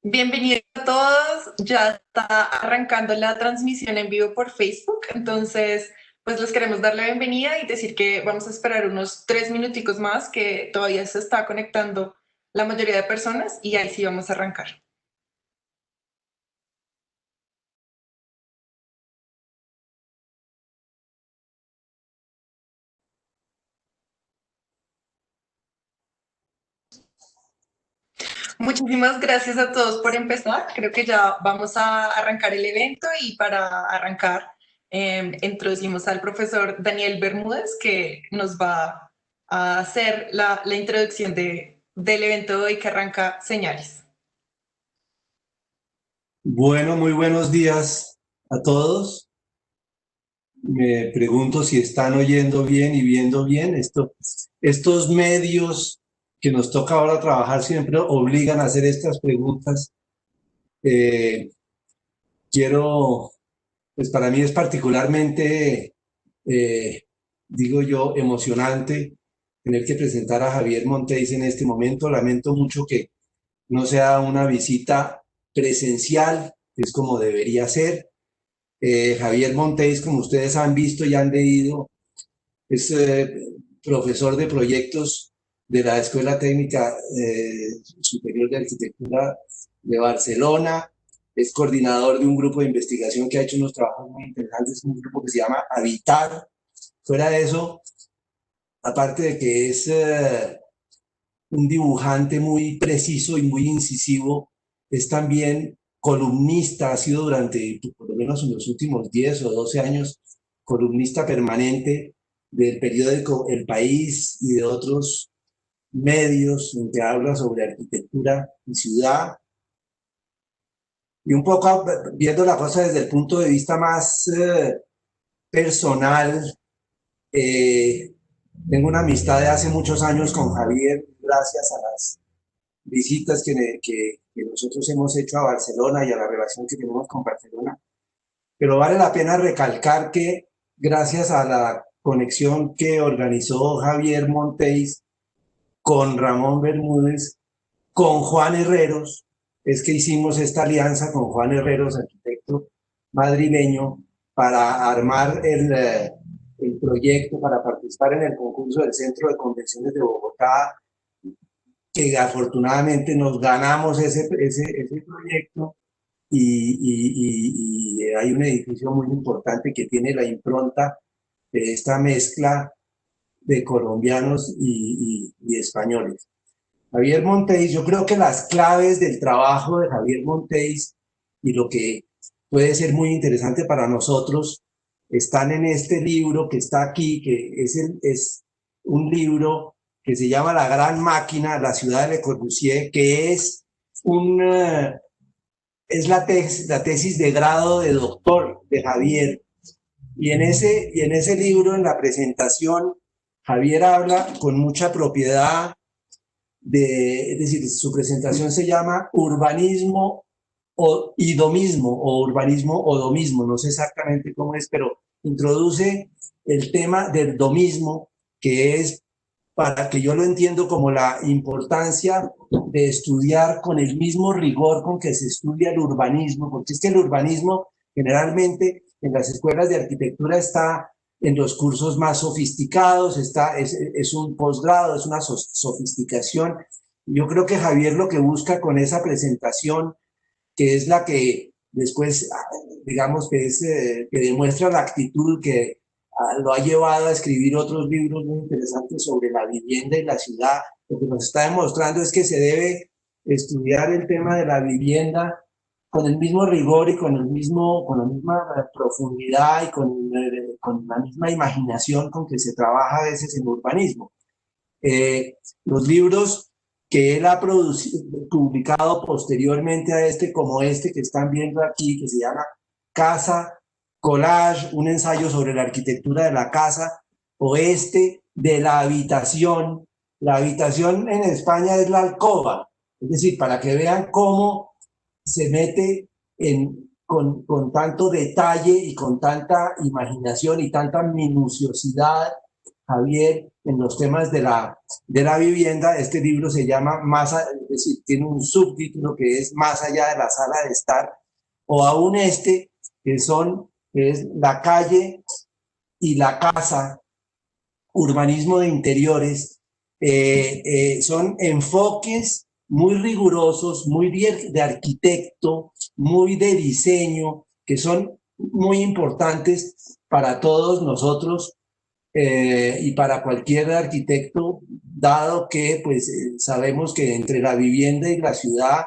Bienvenidos a todos. Ya está arrancando la transmisión en vivo por Facebook. Entonces, pues les queremos dar la bienvenida y decir que vamos a esperar unos 3 minuticos más, que todavía se está conectando la mayoría de personas y ahí sí vamos a arrancar. Muchísimas gracias a todos por empezar. Creo que ya vamos a arrancar el evento y para arrancar introducimos al profesor Daniel Bermúdez, que nos va a hacer la introducción del evento de hoy, que arranca Señales. Bueno, muy buenos días a todos. Me pregunto si están oyendo bien y viendo bien. Estos medios que nos toca ahora trabajar siempre obligan a hacer estas preguntas. Eh, quiero, pues para mí es particularmente, digo yo, emocionante tener que presentar a Javier Montéis en este momento. Lamento mucho que no sea una visita presencial, que es como debería ser. Javier Montéis, como ustedes han visto y han leído, es profesor de proyectos de la Escuela Técnica Superior de Arquitectura de Barcelona, es coordinador de un grupo de investigación que ha hecho unos trabajos muy interesantes, un grupo que se llama Habitar. Fuera de eso, aparte de que es un dibujante muy preciso y muy incisivo, es también columnista, ha sido durante por lo menos en los últimos 10 o 12 años columnista permanente del periódico El País y de otros medios en que habla sobre arquitectura y ciudad. Y un poco viendo la cosa desde el punto de vista más personal, eh, tengo una amistad de hace muchos años con Javier, gracias a las visitas que nosotros hemos hecho a Barcelona y a la relación que tenemos con Barcelona. Pero vale la pena recalcar que gracias a la conexión que organizó Javier Montéis con Ramón Bermúdez, con Juan Herreros, es que hicimos esta alianza con Juan Herreros, arquitecto madrileño, para armar el proyecto, para participar en el concurso del Centro de Convenciones de Bogotá, que afortunadamente nos ganamos ese proyecto y hay un edificio muy importante que tiene la impronta de esta mezcla de colombianos y españoles. Javier Montéis, yo creo que las claves del trabajo de Javier Montéis y lo que puede ser muy interesante para nosotros están en este libro que está aquí, que es un libro que se llama La Gran Máquina, la ciudad de Le Corbusier, que un, uh, es la tesis de grado de doctor de Javier. Y en ese libro, en la presentación, Javier habla con mucha propiedad es decir, su presentación se llama Urbanismo y Domismo, o Urbanismo o Domismo, no sé exactamente cómo es, pero introduce el tema del domismo, que es, para que yo lo entiendo, como la importancia de estudiar con el mismo rigor con que se estudia el urbanismo, porque es que el urbanismo generalmente en las escuelas de arquitectura está en los cursos más sofisticados, es un posgrado, es una sofisticación. Yo creo que Javier lo que busca con esa presentación, que es la que después, digamos, que demuestra la actitud que lo ha llevado a escribir otros libros muy interesantes sobre la vivienda y la ciudad. Lo que nos está demostrando es que se debe estudiar el tema de la vivienda con el mismo rigor y con la misma profundidad y con la misma imaginación con que se trabaja a veces en urbanismo. Los libros que él ha publicado posteriormente a este, como este que están viendo aquí, que se llama Casa Collage, un ensayo sobre la arquitectura de la casa, o este de la habitación. La habitación en España es la alcoba, es decir, para que vean cómo se mete con tanto detalle y con tanta imaginación y tanta minuciosidad Javier en los temas de la vivienda. Este libro se llama es decir, tiene un subtítulo que es Más allá de la sala de estar, o aún este, que es la calle y la casa, urbanismo de interiores. Son enfoques muy rigurosos, muy de arquitecto, muy de diseño, que son muy importantes para todos nosotros y para cualquier arquitecto, dado que pues sabemos que entre la vivienda y la ciudad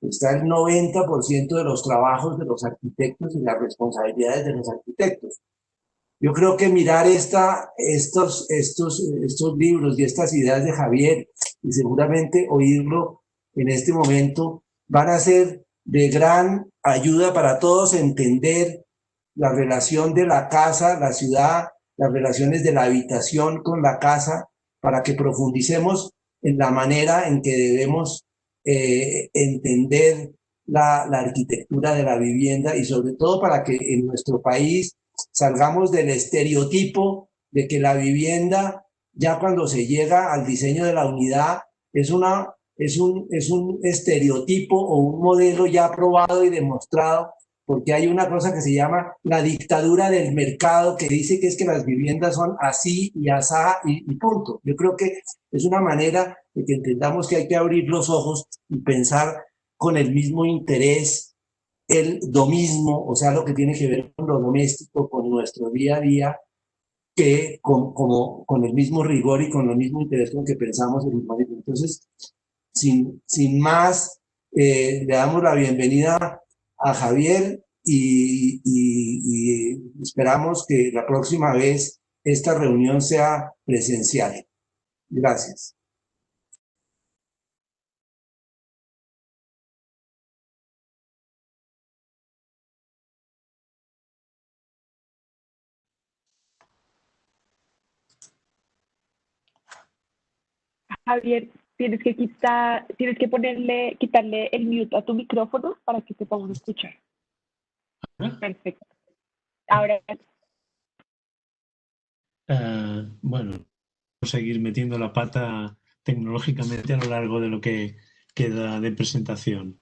está el 90% de los trabajos de los arquitectos y las responsabilidades de los arquitectos. Yo creo que mirar estos libros y estas ideas de Javier y seguramente oírlo en este momento van a ser de gran ayuda para todos entender la relación de la casa, la ciudad, las relaciones de la habitación con la casa, para que profundicemos en la manera en que debemos entender la arquitectura de la vivienda y sobre todo para que en nuestro país salgamos del estereotipo de que la vivienda, ya cuando se llega al diseño de la unidad, es un estereotipo o un modelo ya probado y demostrado, porque hay una cosa que se llama la dictadura del mercado, que dice que es que las viviendas son así y asá y punto. Yo creo que es una manera de que entendamos que hay que abrir los ojos y pensar con el mismo interés el domismo, o sea, lo que tiene que ver con lo doméstico, con nuestro día a día, que con el mismo rigor y con el mismo interés con que pensamos en urbanismo. Entonces, sin más, le damos la bienvenida a Javier y esperamos que la próxima vez esta reunión sea presencial. Gracias. Javier, tienes que quitarle el mute a tu micrófono para que te podamos escuchar. Perfecto. Ahora. Bueno, seguir metiendo la pata tecnológicamente a lo largo de lo que queda de presentación.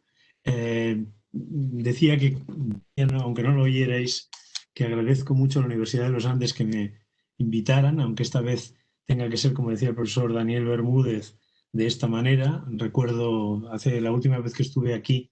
Decía que, aunque no lo oyerais, que agradezco mucho a la Universidad de los Andes que me invitaran, aunque esta vez tenga que ser, como decía el profesor Daniel Bermúdez, de esta manera. Recuerdo la última vez que estuve aquí,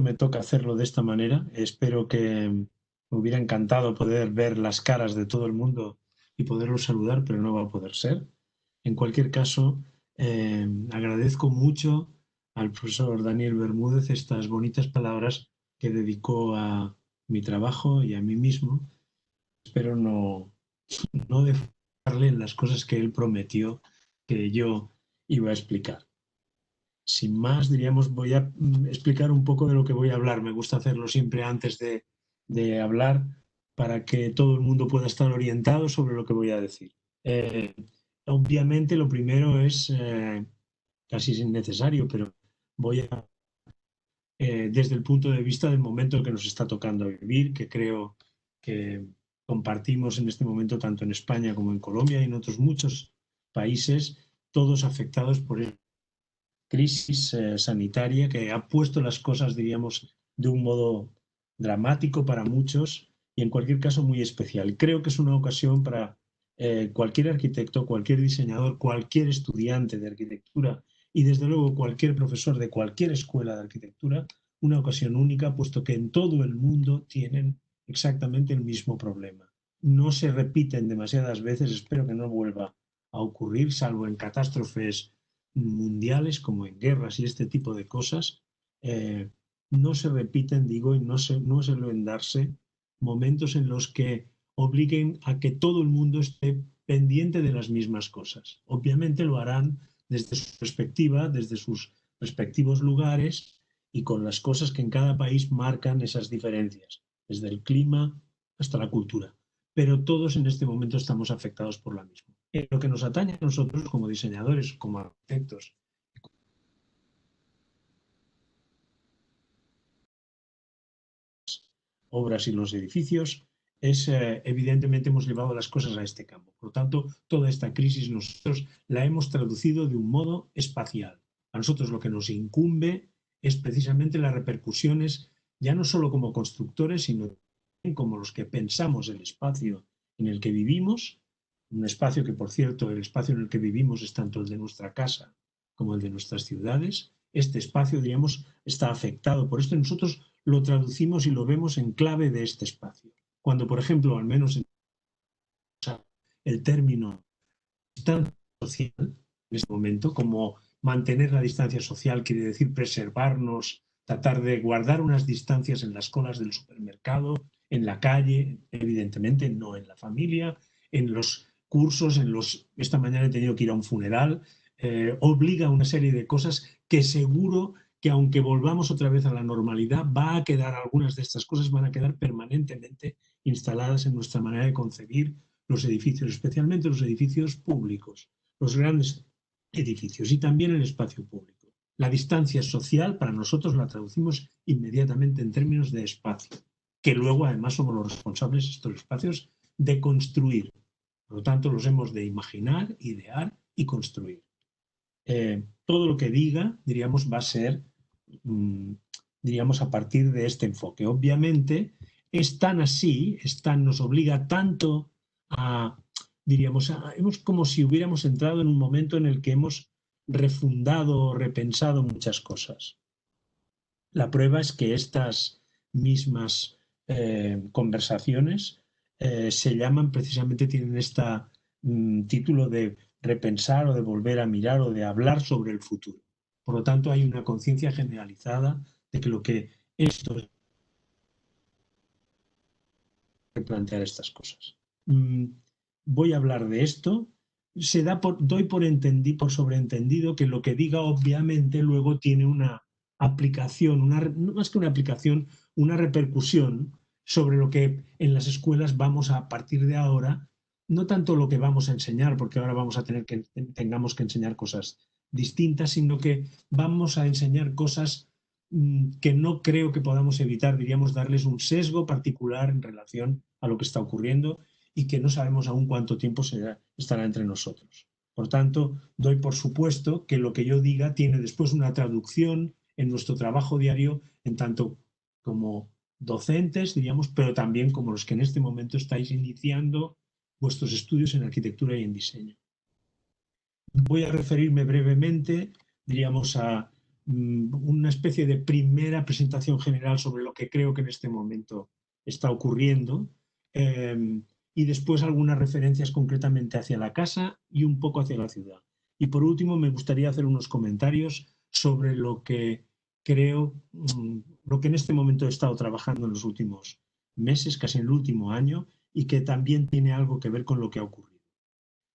me toca hacerlo de esta manera. Espero que me hubiera encantado poder ver las caras de todo el mundo y poderlos saludar, pero no va a poder ser. En cualquier caso, agradezco mucho al profesor Daniel Bermúdez estas bonitas palabras que dedicó a mi trabajo y a mí mismo. Espero no defraudarle en las cosas que él prometió que yo iba a explicar. Sin más, diríamos, voy a explicar un poco de lo que voy a hablar. Me gusta hacerlo siempre antes de hablar para que todo el mundo pueda estar orientado sobre lo que voy a decir. Obviamente, lo primero es casi innecesario, pero voy a, desde el punto de vista del momento que nos está tocando vivir, que creo que compartimos en este momento tanto en España como en Colombia y en otros muchos países, todos afectados por el crisis sanitaria que ha puesto las cosas, diríamos, de un modo dramático para muchos y en cualquier caso muy especial. Creo que es una ocasión para cualquier arquitecto, cualquier diseñador, cualquier estudiante de arquitectura y desde luego cualquier profesor de cualquier escuela de arquitectura, una ocasión única, puesto que en todo el mundo tienen exactamente el mismo problema. No se repiten demasiadas veces, espero que no vuelva a ocurrir, salvo en catástrofes mundiales como en guerras y este tipo de cosas, no se repiten, digo, y no suelen darse momentos en los que obliguen a que todo el mundo esté pendiente de las mismas cosas. Obviamente lo harán desde su perspectiva, desde sus respectivos lugares y con las cosas que en cada país marcan esas diferencias, desde el clima hasta la cultura. Pero todos en este momento estamos afectados por la misma. En lo que nos atañe a nosotros como diseñadores, como arquitectos, obras y los edificios, evidentemente hemos llevado las cosas a este campo. Por lo tanto, toda esta crisis nosotros la hemos traducido de un modo espacial. A nosotros lo que nos incumbe es precisamente las repercusiones, ya no solo como constructores, sino también como los que pensamos el espacio en el que vivimos, un espacio que, por cierto, el espacio en el que vivimos es tanto el de nuestra casa como el de nuestras ciudades. Este espacio, diríamos, está afectado por esto y nosotros lo traducimos y lo vemos en clave de este espacio. Cuando, por ejemplo, al menos el término distancia social en este momento, como mantener la distancia social quiere decir preservarnos, tratar de guardar unas distancias en las colas del supermercado, en la calle, evidentemente no en la familia, en los cursos, esta mañana he tenido que ir a un funeral, obliga a una serie de cosas que seguro que aunque volvamos otra vez a la normalidad, va a quedar, algunas de estas cosas van a quedar permanentemente instaladas en nuestra manera de concebir los edificios, especialmente los edificios públicos, los grandes edificios y también el espacio público. La distancia social para nosotros la traducimos inmediatamente en términos de espacio, que luego además somos los responsables de estos espacios de construir. Por lo tanto, los hemos de imaginar, idear y construir. Todo lo que diga, diríamos, va a ser, diríamos, a partir de este enfoque. Obviamente, es tan así, nos obliga tanto a, diríamos, hemos como si hubiéramos entrado en un momento en el que hemos refundado o repensado muchas cosas. La prueba es que estas mismas conversaciones se llaman precisamente, tienen este título de repensar o de volver a mirar o de hablar sobre el futuro. Por lo tanto, hay una conciencia generalizada de que lo que esto es replantear estas cosas. Voy a hablar de esto. Doy por sobreentendido que lo que diga obviamente luego tiene una aplicación, no más que una aplicación, una repercusión sobre lo que en las escuelas vamos a partir de ahora, no tanto lo que vamos a enseñar, porque ahora vamos a tengamos que enseñar cosas distintas, sino que vamos a enseñar cosas que no creo que podamos evitar, diríamos, darles un sesgo particular en relación a lo que está ocurriendo y que no sabemos aún cuánto tiempo estará entre nosotros. Por tanto, doy por supuesto que lo que yo diga tiene después una traducción en nuestro trabajo diario, en tanto como docentes, diríamos, pero también como los que en este momento estáis iniciando vuestros estudios en arquitectura y en diseño. Voy a referirme brevemente, diríamos, a una especie de primera presentación general sobre lo que creo que en este momento está ocurriendo y después algunas referencias concretamente hacia la casa y un poco hacia la ciudad. Y por último, me gustaría hacer unos comentarios sobre lo que creo, lo que en este momento he estado trabajando en los últimos meses, casi en el último año, y que también tiene algo que ver con lo que ha ocurrido.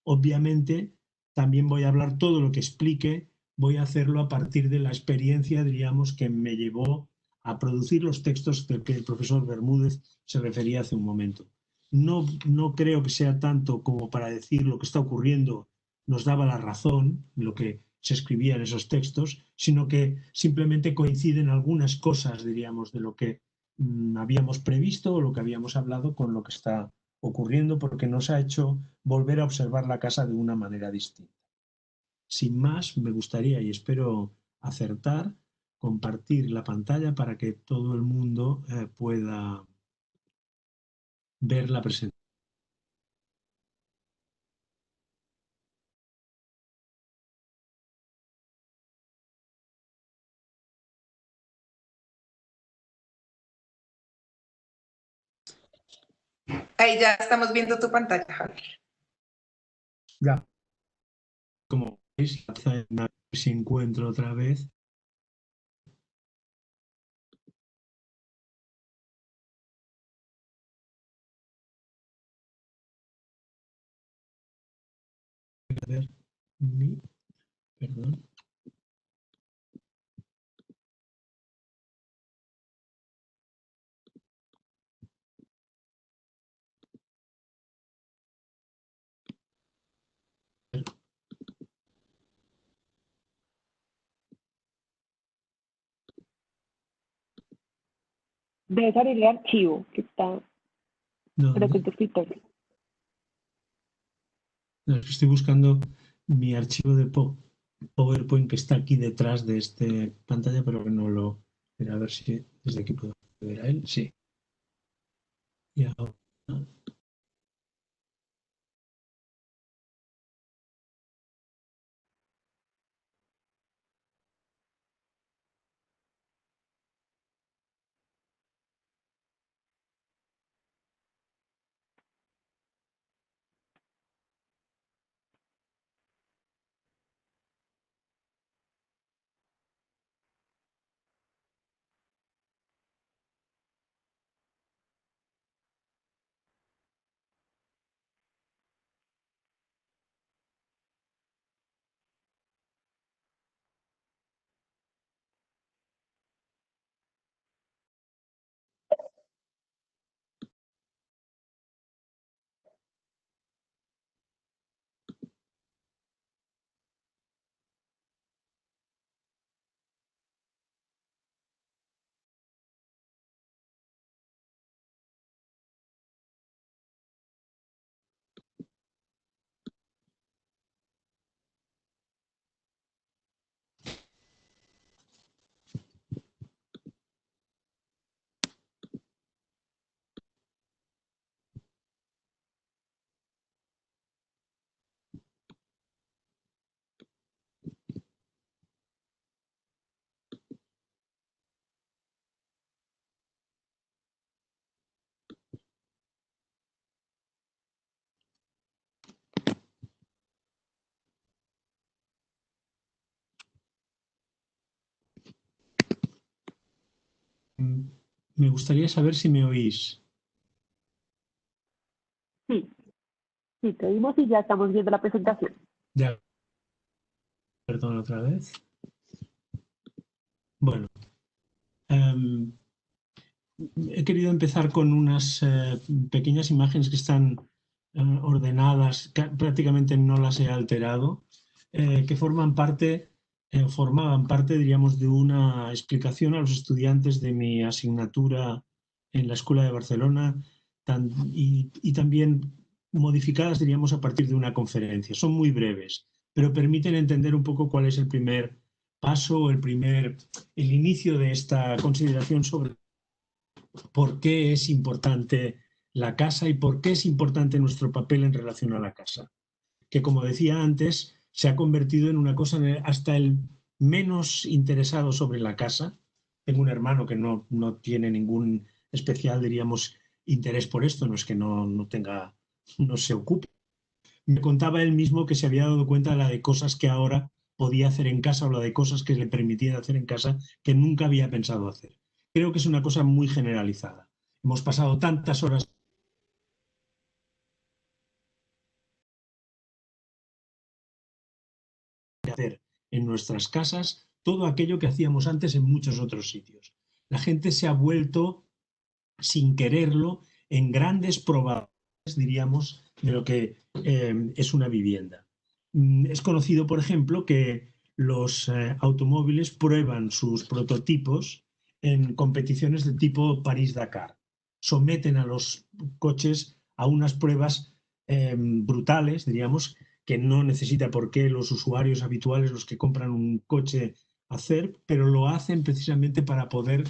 Obviamente, también voy a hablar todo lo que explique, voy a hacerlo a partir de la experiencia, diríamos, que me llevó a producir los textos del que el profesor Bermúdez se refería hace un momento. No creo que sea tanto como para decir lo que está ocurriendo nos daba la razón, lo que se escribía en esos textos, sino que simplemente coinciden algunas cosas, diríamos, de lo que habíamos previsto o lo que habíamos hablado con lo que está ocurriendo, porque nos ha hecho volver a observar la casa de una manera distinta. Sin más, me gustaría, y espero acertar, compartir la pantalla para que todo el mundo pueda ver la presentación. Ahí ya estamos viendo tu pantalla, Javier. Ya. Como veis, si encuentro otra vez. A ver, perdón. Debes abrir el archivo que está, creo que en ¿Dónde? tu escritorio. No, es que estoy buscando mi archivo de PowerPoint que está aquí detrás de esta pantalla, pero que no lo... Mira, a ver si desde aquí puedo ver a él. Sí. Y ahora... Me gustaría saber si me oís. Sí, sí, te oímos y ya estamos viendo la presentación. Ya, perdón otra vez. Bueno, em, he querido empezar con unas pequeñas imágenes que están ordenadas, prácticamente no las he alterado, que formaban parte, diríamos, de una explicación a los estudiantes de mi asignatura en la Escuela de Barcelona y también modificadas, diríamos, a partir de una conferencia. Son muy breves, pero permiten entender un poco cuál es el primer paso, el inicio de esta consideración sobre por qué es importante la casa y por qué es importante nuestro papel en relación a la casa. Que como decía antes, se ha convertido en una cosa, hasta el menos interesado sobre la casa. Tengo un hermano que no tiene ningún especial, diríamos, interés por esto, no es que no se ocupe. Me contaba él mismo que se había dado cuenta de la de cosas que ahora podía hacer en casa o la de cosas que le permitían hacer en casa que nunca había pensado hacer. Creo que es una cosa muy generalizada. Hemos pasado tantas horas de hacer en nuestras casas todo aquello que hacíamos antes en muchos otros sitios. La gente se ha vuelto, sin quererlo, en grandes probadores, diríamos, de lo que es una vivienda. Es conocido, por ejemplo, que los automóviles prueban sus prototipos en competiciones de tipo París-Dakar. Someten a los coches a unas pruebas brutales, diríamos, que no necesita por qué los usuarios habituales, los que compran un coche, hacer, pero lo hacen precisamente para poder,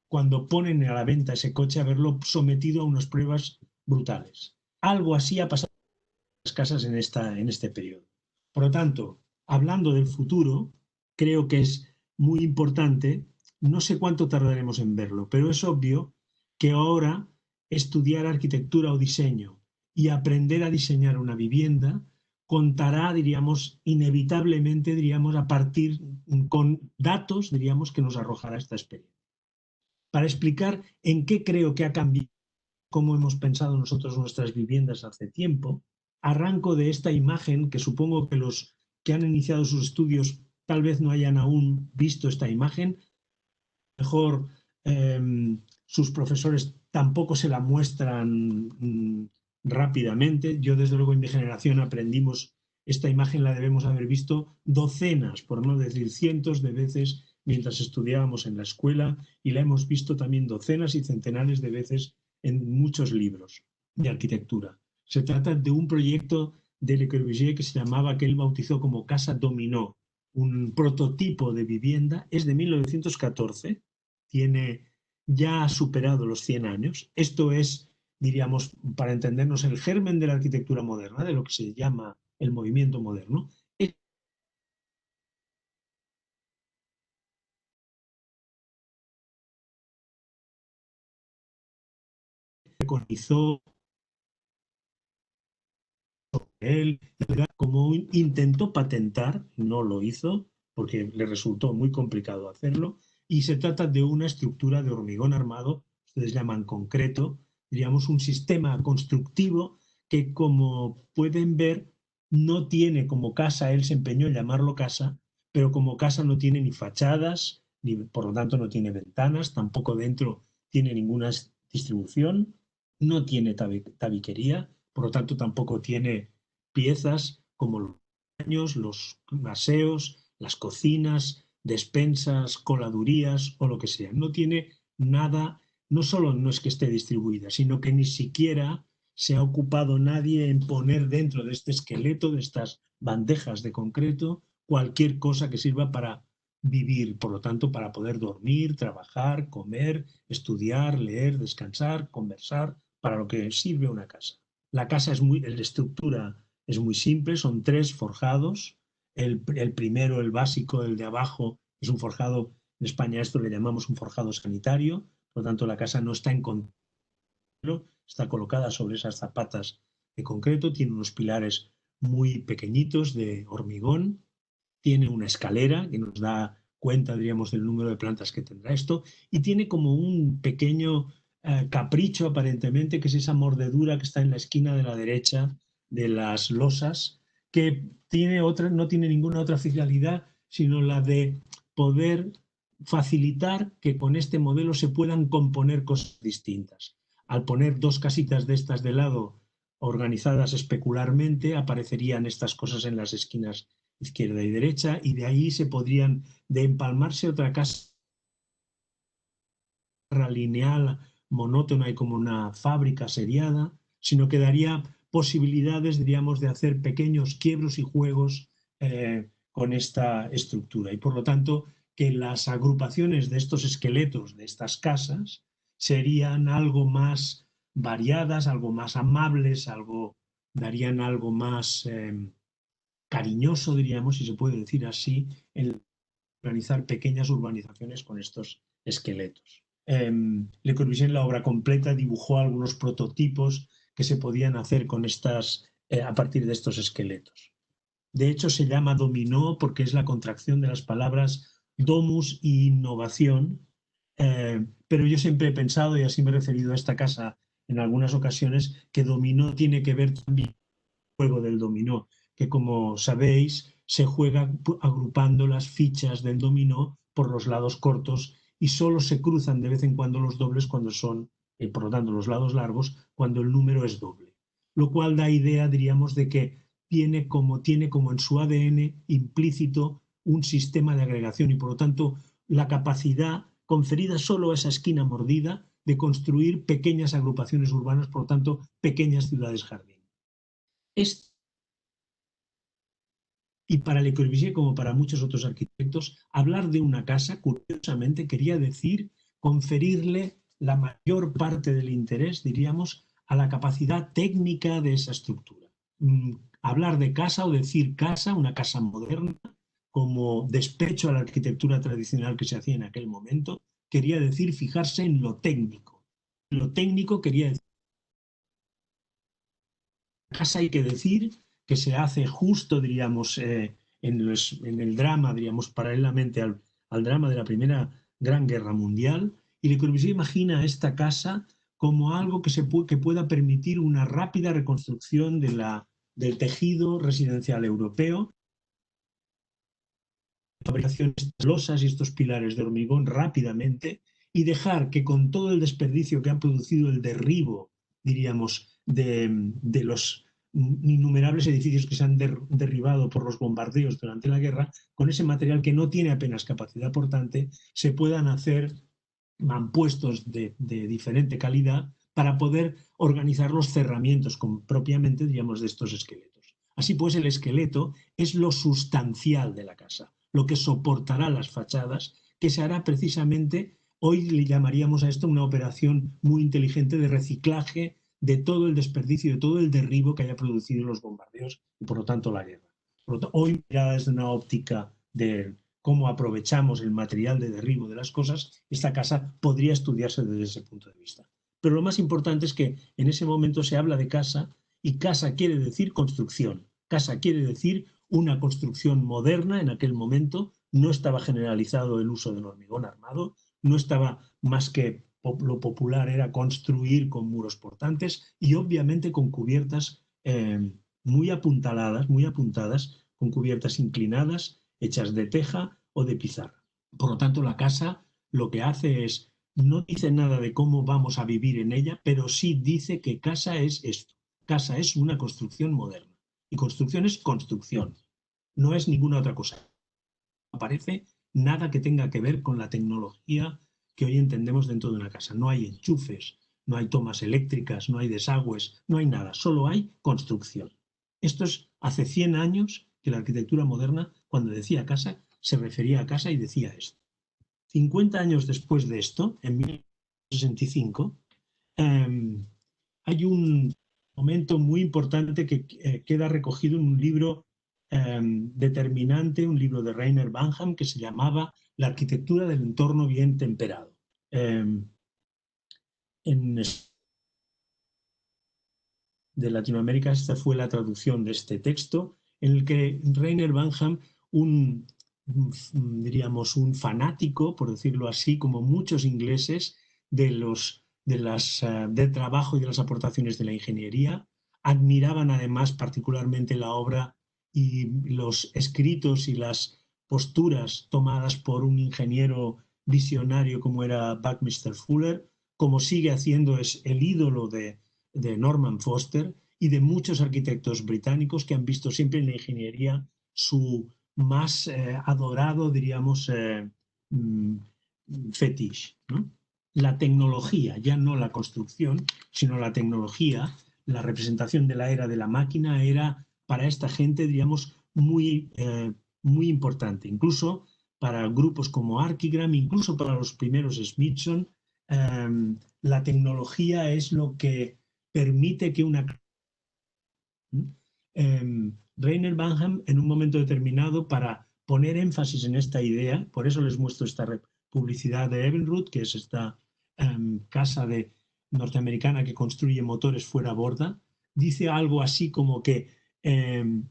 cuando ponen a la venta ese coche, haberlo sometido a unas pruebas brutales. Algo así ha pasado en las casas en este periodo. Por lo tanto, hablando del futuro, creo que es muy importante, no sé cuánto tardaremos en verlo, pero es obvio que ahora estudiar arquitectura o diseño y aprender a diseñar una vivienda contará, diríamos, inevitablemente, diríamos, a partir con datos, diríamos, que nos arrojará esta experiencia. Para explicar en qué creo que ha cambiado, cómo hemos pensado nosotros nuestras viviendas hace tiempo, arranco de esta imagen que supongo que los que han iniciado sus estudios tal vez no hayan aún visto esta imagen. Mejor sus profesores tampoco se la muestran rápidamente. Yo, desde luego, en mi generación aprendimos esta imagen, la debemos haber visto docenas, por no decir cientos de veces mientras estudiábamos en la escuela y la hemos visto también docenas y centenares de veces en muchos libros de arquitectura. Se trata de un proyecto de Le Corbusier que se llamaba, que él bautizó como Casa Dominó, un prototipo de vivienda. Es de 1914, ya ha superado los 100 años. Esto es, diríamos, para entendernos, el germen de la arquitectura moderna, de lo que se llama el movimiento moderno. Preconizó él, como intentó patentar, no lo hizo porque le resultó muy complicado hacerlo, y se trata de una estructura de hormigón armado, ustedes llaman concreto, diríamos un sistema constructivo que, como pueden ver, no tiene como casa, él se empeñó en llamarlo casa, pero como casa no tiene ni fachadas, ni, por lo tanto no tiene ventanas, tampoco dentro tiene ninguna distribución, no tiene tabiquería, por lo tanto tampoco tiene piezas como los baños, los aseos, las cocinas, despensas, coladurías o lo que sea. No tiene nada, no solo no es que esté distribuida, sino que ni siquiera se ha ocupado nadie en poner dentro de este esqueleto, de estas bandejas de concreto, cualquier cosa que sirva para vivir, por lo tanto, para poder dormir, trabajar, comer, estudiar, leer, descansar, conversar, para lo que sirve una casa. La casa es la estructura es muy simple, son 3 forjados. El primero, el básico, el de abajo, es un forjado, en España esto le llamamos un forjado sanitario, por lo tanto la casa no está en concreto, está colocada sobre esas zapatas de concreto, tiene unos pilares muy pequeñitos de hormigón, tiene una escalera que nos da cuenta, diríamos, del número de plantas que tendrá esto, y tiene como un pequeño capricho aparentemente, que es esa mordedura que está en la esquina de la derecha de las losas, que no tiene ninguna otra finalidad sino la de poder facilitar que con este modelo se puedan componer cosas distintas. Al poner 2 casitas de estas de lado organizadas especularmente, aparecerían estas cosas en las esquinas izquierda y derecha, y de ahí se podrían, de empalmarse otra casa lineal, monótona y como una fábrica seriada, sino que daría posibilidades, diríamos, de hacer pequeños quiebros y juegos con esta estructura. Y por lo tanto, que las agrupaciones de estos esqueletos, de estas casas, serían algo más variadas, algo más amables, darían algo más cariñoso, diríamos, si se puede decir así, en organizar pequeñas urbanizaciones con estos esqueletos. Le Corbusier, en la obra completa, dibujó algunos prototipos que se podían hacer con a partir de estos esqueletos. De hecho, se llama dominó porque es la contracción de las palabras domus y innovación, pero yo siempre he pensado, y así me he referido a esta casa en algunas ocasiones, que dominó tiene que ver también con el juego del dominó, que, como sabéis, se juega agrupando las fichas del dominó por los lados cortos y solo se cruzan de vez en cuando los dobles cuando son, por lo tanto, los lados largos, cuando el número es doble. Lo cual da idea, diríamos, de que tiene como en su ADN implícito un sistema de agregación y, por lo tanto, la capacidad conferida solo a esa esquina mordida de construir pequeñas agrupaciones urbanas, por lo tanto, pequeñas ciudades jardín. Y para Le Corbusier, como para muchos otros arquitectos, hablar de una casa, curiosamente, quería decir conferirle la mayor parte del interés, diríamos, a la capacidad técnica de esa estructura. Hablar de casa o decir casa, una casa moderna, como despecho a la arquitectura tradicional que se hacía en aquel momento, quería decir fijarse en lo técnico. Lo técnico quería decir casa, hay que decir que se hace justo, diríamos, en el drama, diríamos, paralelamente al drama de la Primera Gran Guerra Mundial, y Le Corbusier imagina esta casa como algo que pueda permitir una rápida reconstrucción del tejido residencial europeo, fabricación de estas losas y estos pilares de hormigón rápidamente, y dejar que, con todo el desperdicio que ha producido el derribo, diríamos, de los innumerables edificios que se han derribado por los bombardeos durante la guerra, con ese material que no tiene apenas capacidad portante, se puedan hacer mampuestos de diferente calidad para poder organizar los cerramientos propiamente, digamos, de estos esqueletos. Así pues, el esqueleto es lo sustancial de la casa, lo que soportará las fachadas, que se hará precisamente, hoy le llamaríamos a esto una operación muy inteligente de reciclaje de todo el desperdicio, de todo el derribo que haya producido los bombardeos y, por lo tanto, la guerra. Por lo tanto, hoy, ya desde una óptica de cómo aprovechamos el material de derribo de las cosas, esta casa podría estudiarse desde ese punto de vista. Pero lo más importante es que en ese momento se habla de casa, y casa quiere decir construcción. Casa quiere decir una construcción moderna en aquel momento. No estaba generalizado el uso del hormigón armado, no estaba más que lo popular era construir con muros portantes y obviamente con cubiertas muy apuntadas, con cubiertas inclinadas, hechas de teja o de pizarra. Por lo tanto, la casa lo que hace es, no dice nada de cómo vamos a vivir en ella, pero sí dice que casa es esto. Casa es una construcción moderna. Y construcción es construcción. No es ninguna otra cosa. No aparece nada que tenga que ver con la tecnología que hoy entendemos dentro de una casa. No hay enchufes, no hay tomas eléctricas, no hay desagües, no hay nada. Solo hay construcción. Esto es hace 100 años que la arquitectura moderna, cuando decía casa, se refería a casa y decía esto. 50 años después de esto, en 1965, hay un momento muy importante que queda recogido en un libro determinante, un libro de Rainer Banham que se llamaba La arquitectura del entorno bien temperado. De Latinoamérica, esta fue la traducción de este texto, en el que Rainer Banham, diríamos, un fanático, por decirlo así, como muchos ingleses, del trabajo y de las aportaciones de la ingeniería, admiraban además particularmente la obra y los escritos y las posturas tomadas por un ingeniero visionario como era Buckminster Fuller, como sigue haciendo es el ídolo de Norman Foster y de muchos arquitectos británicos que han visto siempre en la ingeniería su más adorado, diríamos, fetiche, ¿no? La tecnología, ya no la construcción, sino la tecnología, la representación de la era de la máquina era para esta gente, diríamos, muy importante. Incluso para grupos como Archigram, incluso para los primeros Smithson, la tecnología es lo que permite que una... Rainer Banham, en un momento determinado, para poner énfasis en esta idea, por eso les muestro esta publicidad de Evinrude, que es esta casa norteamericana que construye motores fuera borda, dice algo así como que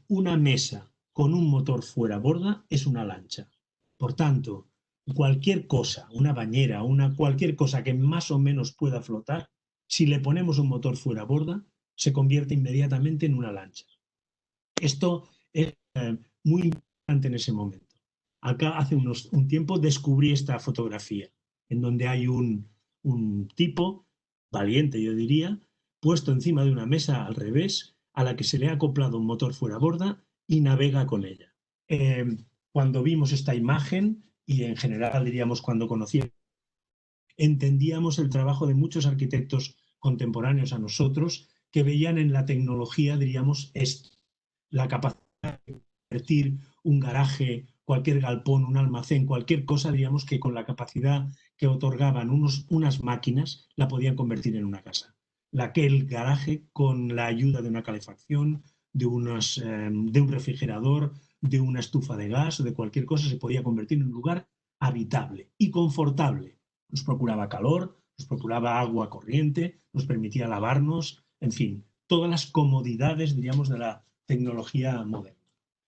una mesa con un motor fuera borda es una lancha. Por tanto, cualquier cosa, una bañera, cualquier cosa que más o menos pueda flotar, si le ponemos un motor fuera borda, se convierte inmediatamente en una lancha. Esto es muy importante en ese momento. Acá hace un tiempo descubrí esta fotografía, en donde hay un tipo, valiente yo diría, puesto encima de una mesa al revés, a la que se le ha acoplado un motor fuera borda y navega con ella. Cuando vimos esta imagen, y en general diríamos cuando conocíamos, entendíamos el trabajo de muchos arquitectos contemporáneos a nosotros que veían en la tecnología, diríamos, la capacidad de convertir un garaje, cualquier galpón, un almacén, cualquier cosa, diríamos que con la capacidad que otorgaban unas máquinas, la podían convertir en una casa. El garaje, con la ayuda de una calefacción, de un refrigerador, de una estufa de gas o de cualquier cosa, se podía convertir en un lugar habitable y confortable. Nos procuraba calor, nos procuraba agua corriente, nos permitía lavarnos, en fin, todas las comodidades, diríamos, de la tecnología moderna.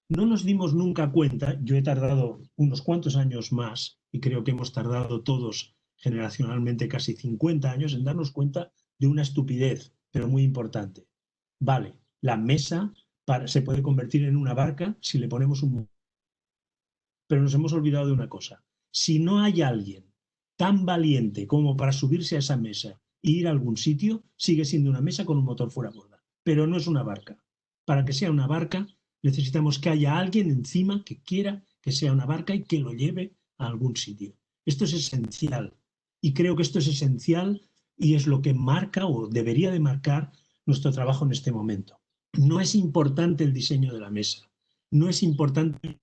No nos dimos nunca cuenta, yo he tardado unos cuantos años más, y creo que hemos tardado todos generacionalmente casi 50 años en darnos cuenta de una estupidez, pero muy importante. Vale, la mesa se puede convertir en una barca si le ponemos un... Pero nos hemos olvidado de una cosa. Si no hay alguien tan valiente como para subirse a esa mesa e ir a algún sitio, sigue siendo una mesa con un motor fuera borda, pero no es una barca. para que sea una barca, necesitamos que haya alguien encima que quiera que sea una barca y que lo lleve a algún sitio. Esto es esencial. Y creo que esto es esencial y es lo que marca o debería de marcar nuestro trabajo en este momento. No es importante el diseño de la mesa, no es importante,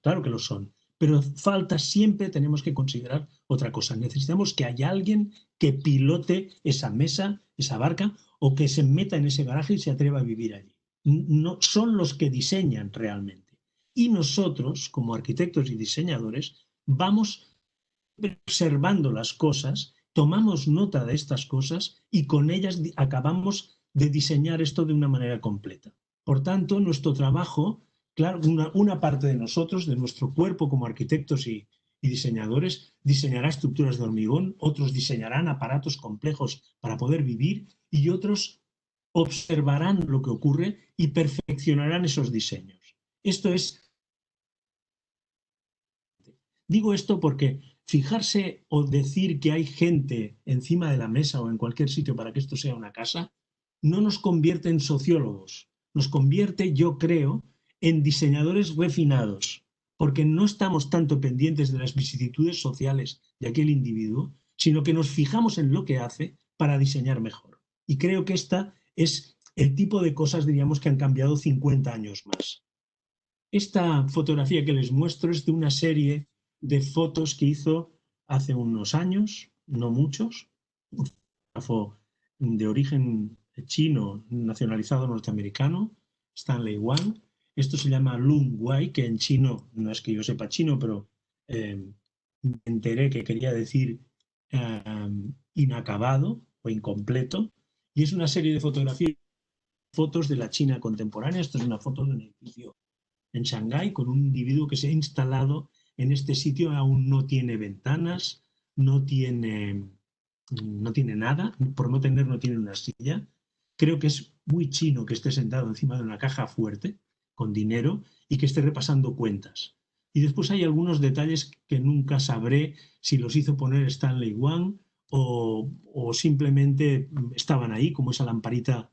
claro que lo son, pero falta, siempre tenemos que considerar otra cosa. Necesitamos que haya alguien que pilote esa mesa, esa barca, o que se meta en ese garaje y se atreva a vivir allí. No, son los que diseñan realmente. Y nosotros, como arquitectos y diseñadores, vamos observando las cosas, tomamos nota de estas cosas y con ellas acabamos de diseñar esto de una manera completa. Por tanto, nuestro trabajo, claro, una parte de nosotros, de nuestro cuerpo como arquitectos y diseñadores, diseñará estructuras de hormigón, otros diseñarán aparatos complejos para poder vivir y otros observarán lo que ocurre y perfeccionarán esos diseños. Esto es... Digo esto porque fijarse o decir que hay gente encima de la mesa o en cualquier sitio para que esto sea una casa, no nos convierte en sociólogos, nos convierte, yo creo, en diseñadores refinados, porque no estamos tanto pendientes de las vicisitudes sociales de aquel individuo, sino que nos fijamos en lo que hace para diseñar mejor. Y creo que esta es el tipo de cosas, diríamos, que han cambiado 50 años más. Esta fotografía que les muestro es de una serie de fotos que hizo hace unos años, no muchos, un fotógrafo de origen chino, nacionalizado norteamericano, Stanley Wang. Esto se llama Lung Wai, que en chino, no es que yo sepa chino, pero me enteré que quería decir inacabado o incompleto, y es una serie de fotografías, fotos de la China contemporánea. Esto es una foto de un edificio en Shanghái con un individuo que se ha instalado en este sitio. Aún no tiene ventanas, no tiene nada, por no tener no tiene una silla. Creo que es muy chino que esté sentado encima de una caja fuerte con dinero y que esté repasando cuentas. Y después hay algunos detalles que nunca sabré si los hizo poner Stanley Wang o simplemente estaban ahí, como esa lamparita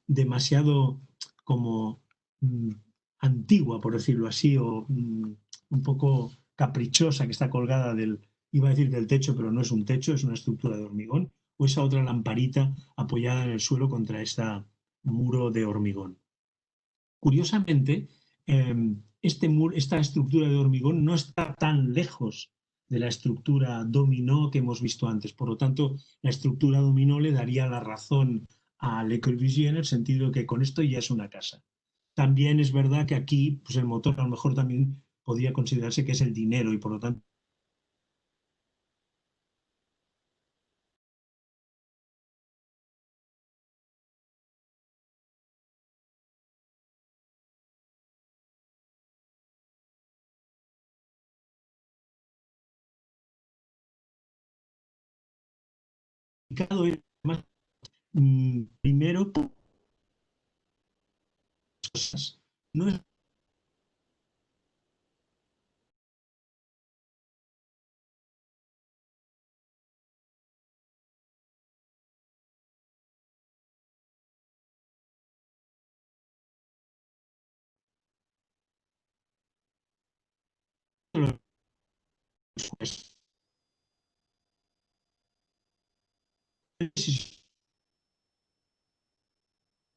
demasiado como antigua, por decirlo así, o un poco caprichosa, que está colgada iba a decir del techo, pero no es un techo, es una estructura de hormigón, o esa otra lamparita apoyada en el suelo contra este muro de hormigón. Curiosamente, esta estructura de hormigón no está tan lejos de la estructura dominó que hemos visto antes. Por lo tanto, la estructura dominó le daría la razón a Le Corbusier en el sentido de que con esto ya es una casa. También es verdad que aquí pues el motor a lo mejor también podría considerarse que es el dinero y por lo tanto más primero cosas. No es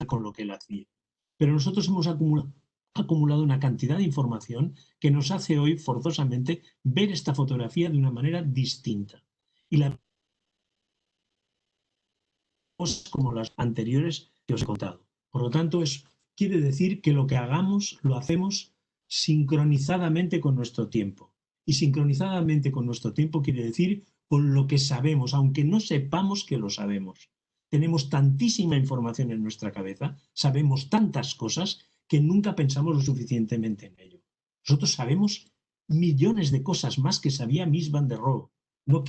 con lo que él hacía. Pero nosotros hemos acumulado una cantidad de información que nos hace hoy forzosamente ver esta fotografía de una manera distinta. Y la como las anteriores que os he contado. Por lo tanto, quiere decir que lo que hagamos lo hacemos sincronizadamente con nuestro tiempo. Y sincronizadamente con nuestro tiempo quiere decir con lo que sabemos, aunque no sepamos que lo sabemos. Tenemos tantísima información en nuestra cabeza, sabemos tantas cosas que nunca pensamos lo suficientemente en ello. Nosotros sabemos millones de cosas más que sabía Mies van der Rohe. No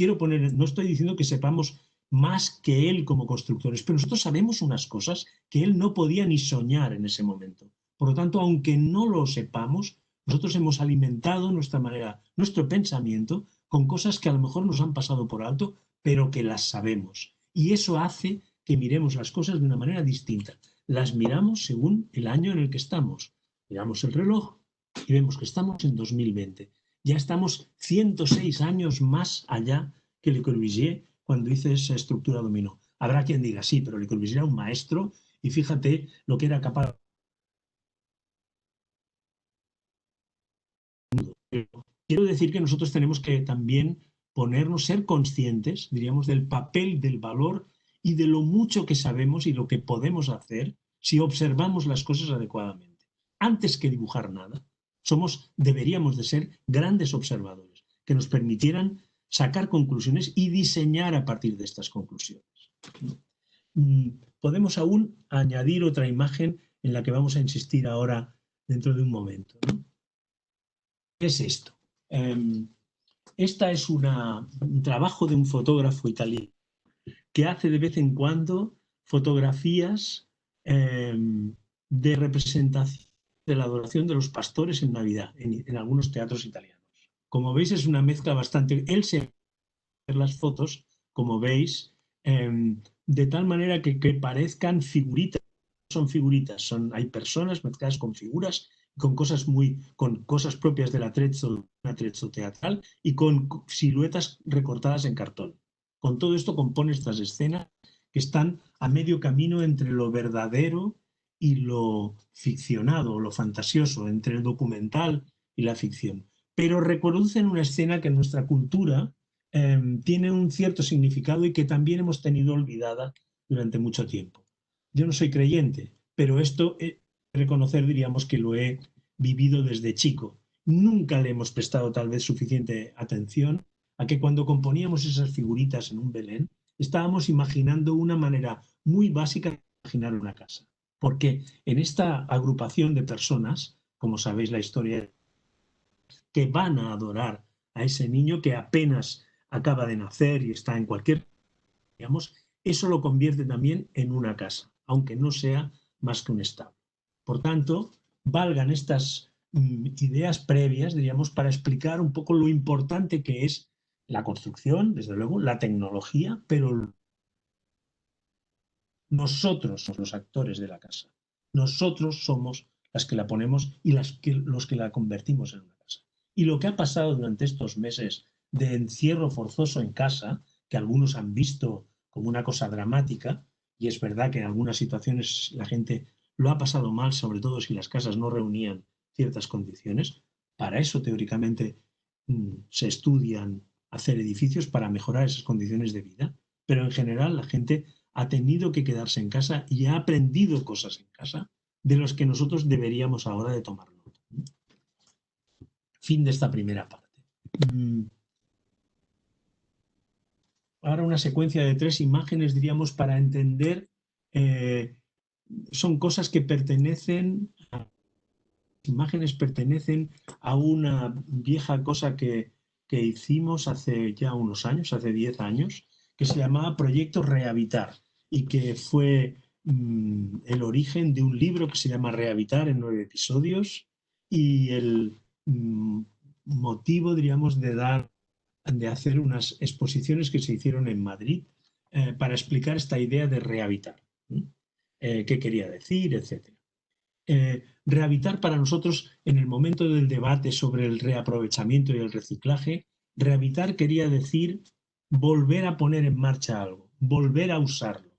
estoy diciendo que sepamos más que él como constructores, pero nosotros sabemos unas cosas que él no podía ni soñar en ese momento. Por lo tanto, aunque no lo sepamos, nosotros hemos alimentado nuestra manera, nuestro pensamiento con cosas que a lo mejor nos han pasado por alto, pero que las sabemos. Y eso hace que miremos las cosas de una manera distinta. las miramos según el año en el que estamos. Miramos el reloj y vemos que estamos en 2020. Ya estamos 106 años más allá que Le Corbusier cuando hizo esa estructura dominó. Habrá quien diga, sí, pero Le Corbusier era un maestro y fíjate lo que era capaz. Quiero decir que nosotros tenemos que también ser conscientes, diríamos, del papel, del valor y de lo mucho que sabemos y lo que podemos hacer si observamos las cosas adecuadamente. Antes que dibujar nada, deberíamos de ser grandes observadores, que nos permitieran sacar conclusiones y diseñar a partir de estas conclusiones. Podemos aún añadir otra imagen en la que vamos a insistir ahora dentro de un momento, ¿no? ¿Qué es esto? Esta es un trabajo de un fotógrafo italiano que hace de vez en cuando fotografías de representación de la adoración de los pastores en Navidad, en algunos teatros italianos. Como veis, es una mezcla bastante... Él se hace las fotos, como veis, de tal manera que parezcan figuritas. Son figuritas, hay personas mezcladas con figuras, con cosas propias del atrezzo teatral y con siluetas recortadas en cartón. Con todo esto compone estas escenas que están a medio camino entre lo verdadero y lo ficcionado, lo fantasioso, entre el documental y la ficción. Pero reproducen una escena que en nuestra cultura tiene un cierto significado y que también hemos tenido olvidada durante mucho tiempo. Yo no soy creyente, pero esto reconocer, diríamos, que lo he vivido desde chico. Nunca le hemos prestado tal vez suficiente atención a que cuando componíamos esas figuritas en un Belén, estábamos imaginando una manera muy básica de imaginar una casa. Porque en esta agrupación de personas, como sabéis la historia, que van a adorar a ese niño que apenas acaba de nacer y está en cualquier... digamos, eso lo convierte también en una casa, aunque no sea más que un establo. Por tanto, valgan estas ideas previas, diríamos, para explicar un poco lo importante que es la construcción, desde luego, la tecnología, pero nosotros somos los actores de la casa. Nosotros somos las que la ponemos y los que la convertimos en una casa. Y lo que ha pasado durante estos meses de encierro forzoso en casa, que algunos han visto como una cosa dramática, y es verdad que en algunas situaciones la gente lo ha pasado mal, sobre todo si las casas no reunían ciertas condiciones. Para eso, teóricamente, se estudian hacer edificios para mejorar esas condiciones de vida, pero en general la gente ha tenido que quedarse en casa y ha aprendido cosas en casa de los que nosotros deberíamos ahora de tomar nota. Fin de esta primera parte. Ahora una secuencia de 3 imágenes, diríamos, para entender, son cosas que imágenes pertenecen a una vieja cosa que hicimos hace ya unos años, hace 10 años, que se llamaba Proyecto Rehabitar y que fue el origen de un libro que se llama Rehabitar en 9 episodios y el motivo, diríamos, de hacer unas exposiciones que se hicieron en Madrid para explicar esta idea de rehabitar, qué quería decir, etc. Rehabitar para nosotros, en el momento del debate sobre el reaprovechamiento y el reciclaje, rehabitar quería decir volver a poner en marcha algo, volver a usarlo,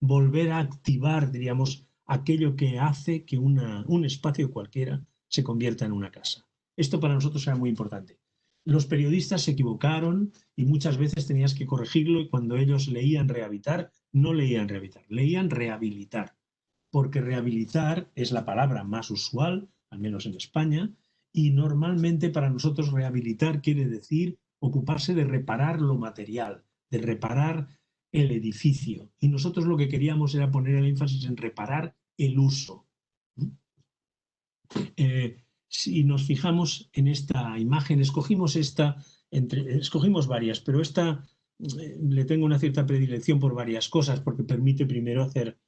volver a activar, diríamos, aquello que hace que un espacio cualquiera se convierta en una casa. Esto para nosotros era muy importante. Los periodistas se equivocaron y muchas veces tenías que corregirlo y cuando ellos leían rehabitar, no leían rehabitar, leían rehabilitar, porque rehabilitar es la palabra más usual, al menos en España, y normalmente para nosotros rehabilitar quiere decir ocuparse de reparar lo material, de reparar el edificio. Y nosotros lo que queríamos era poner el énfasis en reparar el uso. Si nos fijamos en esta imagen, escogimos varias, pero esta le tengo una cierta predilección por varias cosas, porque permite primero hacer...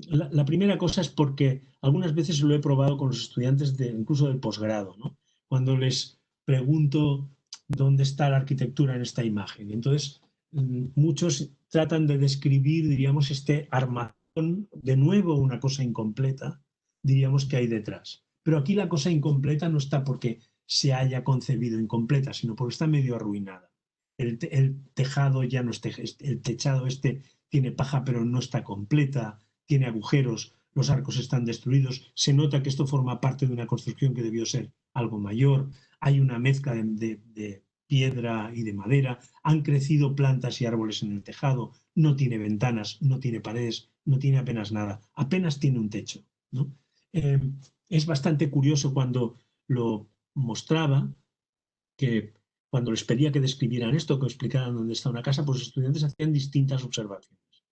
La primera cosa es porque algunas veces lo he probado con los estudiantes incluso del posgrado, ¿no? Cuando les pregunto dónde está la arquitectura en esta imagen. Entonces, muchos tratan de describir, diríamos, este armazón de nuevo una cosa incompleta, diríamos que hay detrás. Pero aquí la cosa incompleta no está porque se haya concebido incompleta, sino porque está medio arruinada. El tejado ya no está, el techado tiene paja pero no está completa, tiene agujeros, los arcos están destruidos, se nota que esto forma parte de una construcción que debió ser algo mayor, hay una mezcla de piedra y de madera, han crecido plantas y árboles en el tejado, no tiene ventanas, no tiene paredes, no tiene apenas nada, apenas tiene un techo, ¿no? Es bastante curioso cuando lo mostraba, que cuando les pedía que describieran esto, que explicaran dónde está una casa, pues los estudiantes hacían distintas observaciones.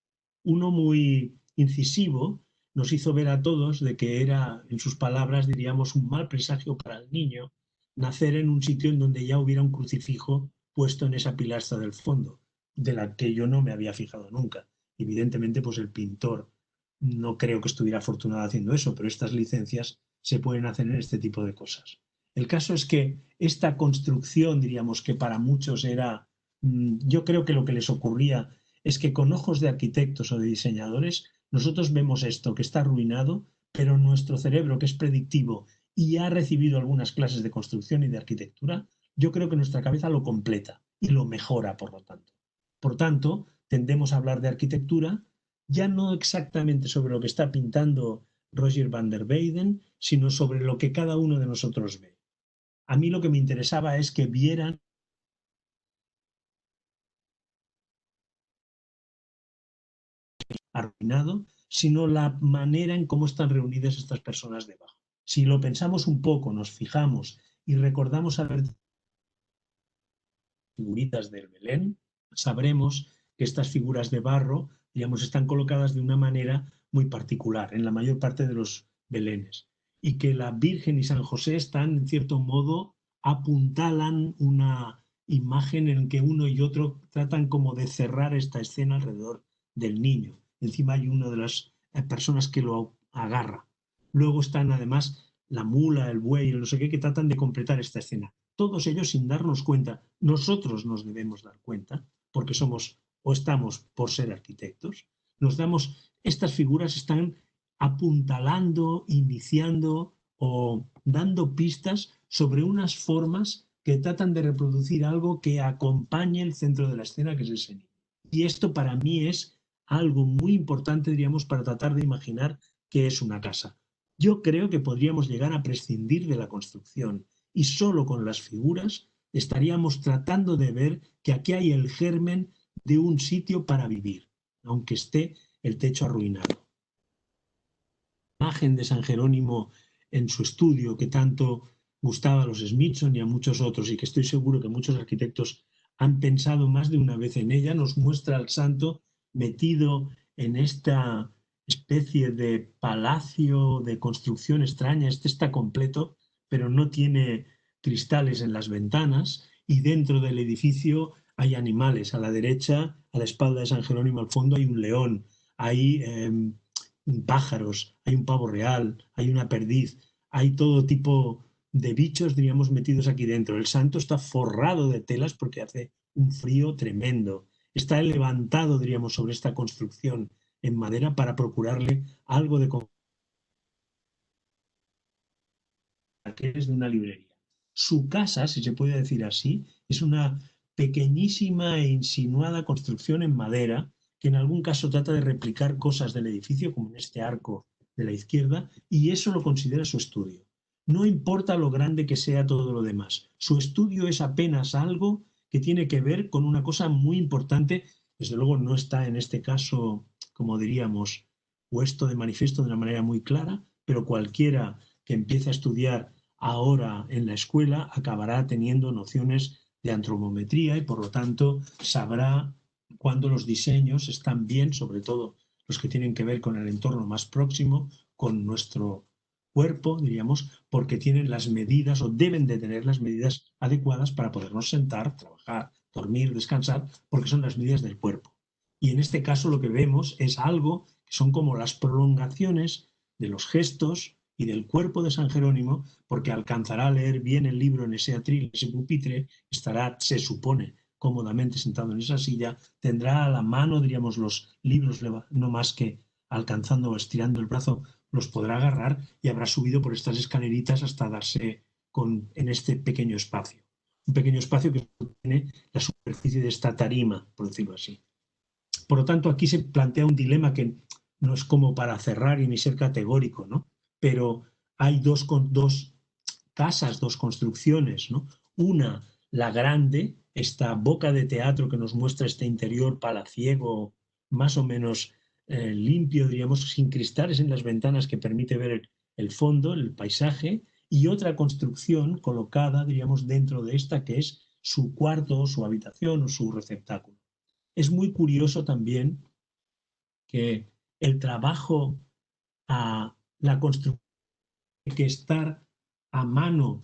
Uno muy incisivo nos hizo ver a todos de que era, en sus palabras, diríamos, un mal presagio para el niño nacer en un sitio en donde ya hubiera un crucifijo puesto en esa pilastra del fondo, de la que yo no me había fijado nunca. Evidentemente, pues el pintor no creo que estuviera afortunado haciendo eso, pero estas licencias se pueden hacer en este tipo de cosas. El caso es que esta construcción, diríamos que para muchos era, yo creo que lo que les ocurría es que con ojos de arquitectos o de diseñadores, nosotros vemos esto que está arruinado, pero nuestro cerebro, que es predictivo y ha recibido algunas clases de construcción y de arquitectura, yo creo que nuestra cabeza lo completa y lo mejora, por lo tanto. Por tanto, tendemos a hablar de arquitectura, ya no exactamente sobre lo que está pintando Roger van der Weyden, sino sobre lo que cada uno de nosotros ve. A mí lo que me interesaba es que vieran arruinado, sino la manera en cómo están reunidas estas personas debajo. Si lo pensamos un poco, nos fijamos y recordamos a ver figuritas del Belén, sabremos que estas figuras de barro, digamos, están colocadas de una manera muy particular en la mayor parte de los belenes y que la Virgen y San José están, en cierto modo, apuntalan una imagen en que uno y otro tratan como de cerrar esta escena alrededor del niño. Encima hay una de las personas que lo agarra. Luego están además la mula, el buey, el no sé qué, que tratan de completar esta escena. Todos ellos sin darnos cuenta. Nosotros nos debemos dar cuenta, porque somos o estamos por ser arquitectos. Estas figuras están apuntalando, iniciando o dando pistas sobre unas formas que tratan de reproducir algo que acompañe el centro de la escena, que es ese niño. Y esto para mí es algo muy importante, diríamos, para tratar de imaginar qué es una casa. Yo creo que podríamos llegar a prescindir de la construcción y solo con las figuras estaríamos tratando de ver que aquí hay el germen de un sitio para vivir, aunque esté el techo arruinado. La imagen de San Jerónimo en su estudio, que tanto gustaba a los Smithson y a muchos otros, y que estoy seguro que muchos arquitectos han pensado más de una vez en ella, nos muestra al santo metido en esta especie de palacio de construcción extraña. Este está completo, pero no tiene cristales en las ventanas, y dentro del edificio hay animales. A la derecha, a la espalda de San Jerónimo, al fondo hay un león, hay pájaros, hay un pavo real, hay una perdiz, hay todo tipo de bichos, diríamos, metidos aquí dentro. El santo está forrado de telas porque hace un frío tremendo. Está levantado, diríamos, sobre esta construcción en madera para procurarle algo de que es de una librería. Su casa, si se puede decir así, es una pequeñísima e insinuada construcción en madera que en algún caso trata de replicar cosas del edificio, como en este arco de la izquierda, y eso lo considera su estudio. No importa lo grande que sea todo lo demás. Su estudio es apenas algo que tiene que ver con una cosa muy importante. Desde luego no está en este caso, como diríamos, puesto de manifiesto de una manera muy clara, pero cualquiera que empiece a estudiar ahora en la escuela acabará teniendo nociones de antropometría y por lo tanto sabrá cuando los diseños están bien, sobre todo los que tienen que ver con el entorno más próximo, con nuestro cuerpo, diríamos, porque tienen las medidas o deben de tener las medidas adecuadas para podernos sentar, trabajar, dormir, descansar, porque son las medidas del cuerpo. Y en este caso lo que vemos es algo que son como las prolongaciones de los gestos y del cuerpo de San Jerónimo, porque alcanzará a leer bien el libro en ese atril, en ese pupitre, estará, se supone, cómodamente sentado en esa silla, tendrá a la mano, diríamos, los libros, no más que alcanzando o estirando el brazo, los podrá agarrar y habrá subido por estas escaleritas hasta darse en este pequeño espacio. Un pequeño espacio que tiene la superficie de esta tarima, por decirlo así. Por lo tanto, aquí se plantea un dilema que no es como para cerrar y ni ser categórico, ¿no? Pero hay dos casas, dos construcciones, ¿no? Una, la grande, esta boca de teatro que nos muestra este interior palaciego, más o menos limpio, diríamos, sin cristales en las ventanas que permite ver el fondo, el paisaje, y otra construcción colocada, diríamos, dentro de esta que es su cuarto, su habitación o su receptáculo. Es muy curioso también que el trabajo a la construcción tiene que estar a mano.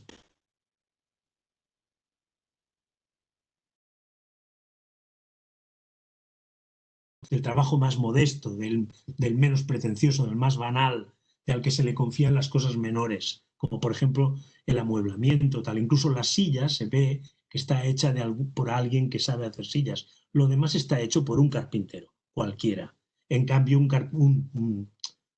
El trabajo más modesto, del menos pretencioso, del más banal, al que se le confían las cosas menores, como por ejemplo el amueblamiento, tal. Incluso las sillas se ve que está hecha por alguien que sabe hacer sillas. Lo demás está hecho por un carpintero, cualquiera. En cambio, un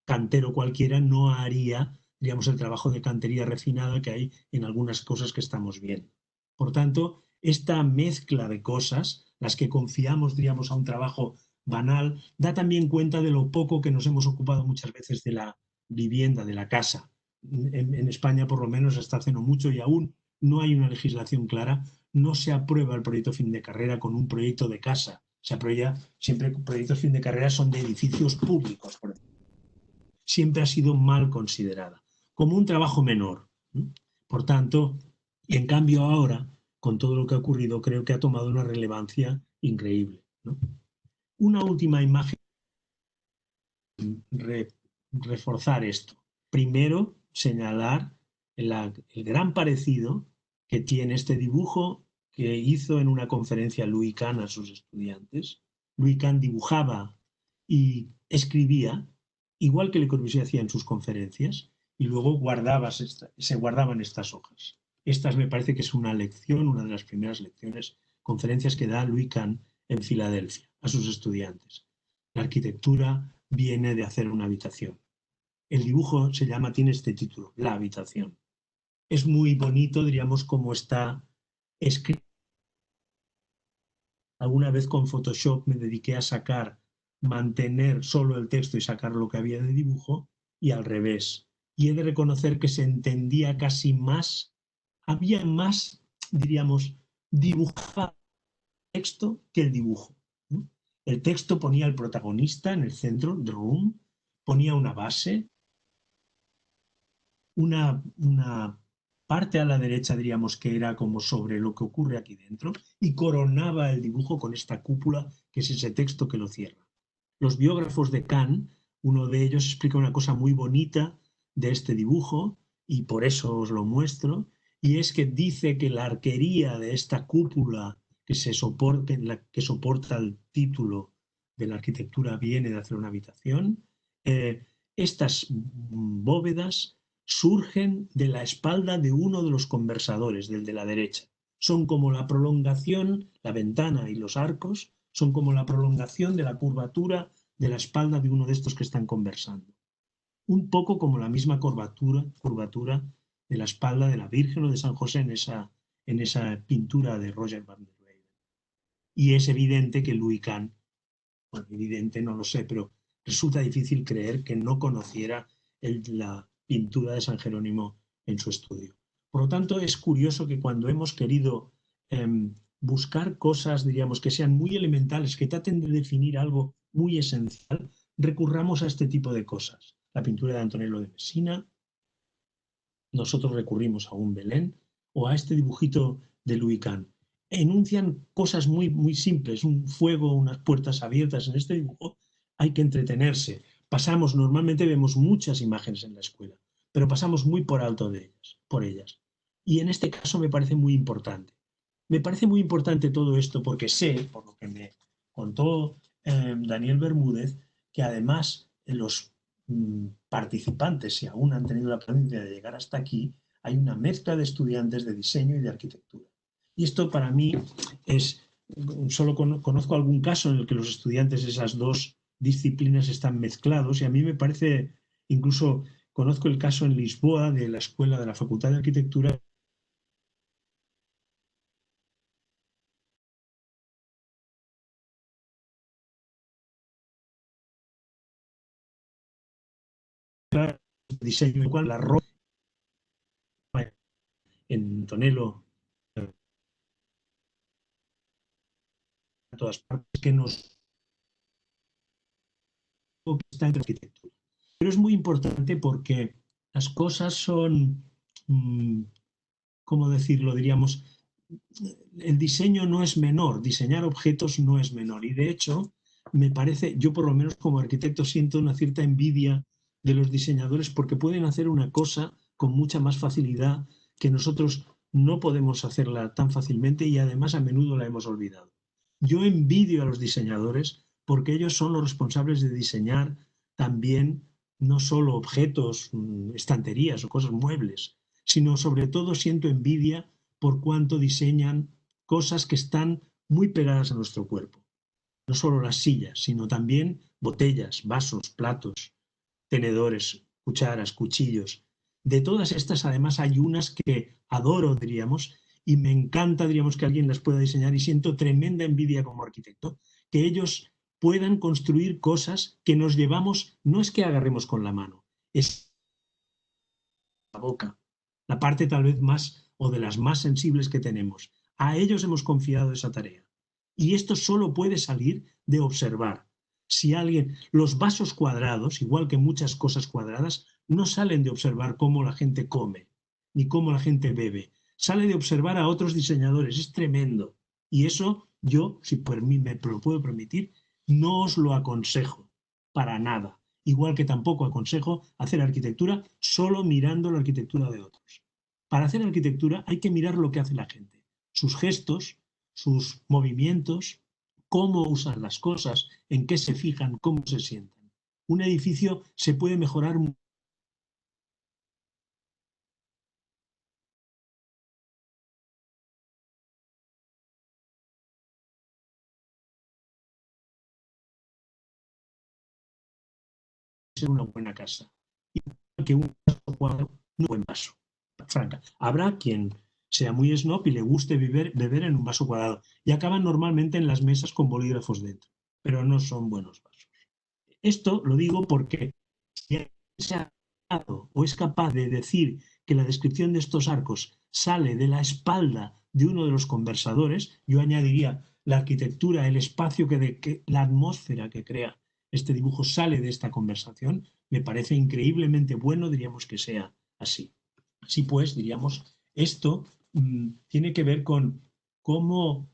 cantero cualquiera no haría, digamos, el trabajo de cantería refinada que hay en algunas cosas que estamos viendo. Por tanto, esta mezcla de cosas, las que confiamos, diríamos, a un trabajo banal, da también cuenta de lo poco que nos hemos ocupado muchas veces de la vivienda, de la casa. En España, por lo menos, hasta hace no mucho y aún no hay una legislación clara, no se aprueba el proyecto fin de carrera con un proyecto de casa. Se aprueba siempre proyectos fin de carrera son de edificios públicos, por ejemplo. Siempre ha sido mal considerada, como un trabajo menor. Por tanto, y en cambio ahora, con todo lo que ha ocurrido, creo que ha tomado una relevancia increíble, ¿no? Una última imagen reforzar esto. Primero, señalar el gran parecido que tiene este dibujo que hizo en una conferencia Louis Kahn a sus estudiantes. Louis Kahn dibujaba y escribía, igual que Le Corbusier hacía en sus conferencias, y luego se guardaban estas hojas. Estas me parece que es una lección, una de las primeras conferencias que da Louis Kahn en Filadelfia a sus estudiantes. La arquitectura viene de hacer una habitación. El dibujo tiene este título, La habitación. Es muy bonito, diríamos, cómo está escrito. Alguna vez con Photoshop me dediqué a mantener solo el texto y sacar lo que había de dibujo, y al revés. Y he de reconocer que se entendía casi más, había más, diríamos, dibujaba el texto que el dibujo. El texto ponía al protagonista en el centro, the room, ponía una base, una parte a la derecha, diríamos, que era como sobre lo que ocurre aquí dentro, y coronaba el dibujo con esta cúpula, que es ese texto que lo cierra. Los biógrafos de Kahn, uno de ellos explica una cosa muy bonita de este dibujo, y por eso os lo muestro, y es que dice que la arquería de esta cúpula que soporta el título de la arquitectura viene de hacer una habitación. Estas bóvedas surgen de la espalda de uno de los conversadores, del de la derecha. Son como la prolongación, la ventana y los arcos, son como la prolongación de la curvatura de la espalda de uno de estos que están conversando. Un poco como la misma curvatura de la espalda de la Virgen o de San José en esa pintura de Roger van der Weyden. Y es evidente que Louis Kahn, bueno, evidente no lo sé, pero resulta difícil creer que no conociera la pintura de San Jerónimo en su estudio. Por lo tanto, es curioso que cuando hemos querido buscar cosas, diríamos, que sean muy elementales, que traten de definir algo muy esencial, recurramos a este tipo de cosas. La pintura de Antonello de Messina, nosotros recurrimos a un Belén, o a este dibujito de Louis Kahn. Enuncian cosas muy, muy simples, un fuego, unas puertas abiertas. En este dibujo hay que entretenerse. Normalmente vemos muchas imágenes en la escuela, pero pasamos muy por alto por ellas. Y en este caso me parece muy importante. Me parece muy importante todo esto porque sé, por lo que me contó Daniel Bermúdez, que además los participantes, si aún han tenido la oportunidad de llegar hasta aquí, hay una mezcla de estudiantes de diseño y de arquitectura. Y esto para mí solo conozco algún caso en el que los estudiantes de esas dos disciplinas están mezclados y a mí me parece, incluso conozco el caso en Lisboa de la escuela de la Facultad de Arquitectura diseño, en cual la ropa en Tonelo a todas partes que nos está en arquitectura. Pero es muy importante porque las cosas son, ¿cómo decirlo? Diríamos, el diseño no es menor, diseñar objetos no es menor. Y de hecho, me parece, yo por lo menos como arquitecto siento una cierta envidia de los diseñadores porque pueden hacer una cosa con mucha más facilidad que nosotros no podemos hacerla tan fácilmente y además a menudo la hemos olvidado. Yo envidio a los diseñadores porque ellos son los responsables de diseñar también no solo objetos, estanterías o cosas muebles, sino sobre todo siento envidia por cuanto diseñan cosas que están muy pegadas a nuestro cuerpo. No solo las sillas, sino también botellas, vasos, platos, tenedores, cucharas, cuchillos. De todas estas, además, hay unas que adoro, diríamos, y me encanta, diríamos, que alguien las pueda diseñar y siento tremenda envidia como arquitecto, que ellos puedan construir cosas que nos llevamos, no es que agarremos con la mano, es la boca, la parte tal vez más o de las más sensibles que tenemos. A ellos hemos confiado esa tarea. Y esto solo puede salir de observar. Si alguien, los vasos cuadrados, igual que muchas cosas cuadradas, no salen de observar cómo la gente come, ni cómo la gente bebe. Sale de observar a otros diseñadores. Es tremendo. Y eso yo, si por mí me lo puedo permitir, no os lo aconsejo para nada. Igual que tampoco aconsejo hacer arquitectura solo mirando la arquitectura de otros. Para hacer arquitectura hay que mirar lo que hace la gente, sus gestos, sus movimientos, cómo usan las cosas, en qué se fijan, cómo se sientan. Un edificio se puede mejorar ser una buena casa. Y que un vaso cuadrado, un buen vaso. Franca. Habrá quien sea muy snob y le guste beber en un vaso cuadrado y acaban normalmente en las mesas con bolígrafos dentro, pero no son buenos vasos. Esto lo digo porque si alguien se ha dado o es capaz de decir que la descripción de estos arcos sale de la espalda de uno de los conversadores, yo añadiría la arquitectura, el espacio la atmósfera que crea este dibujo sale de esta conversación, me parece increíblemente bueno, diríamos que sea así. Así pues, diríamos, esto tiene que ver con cómo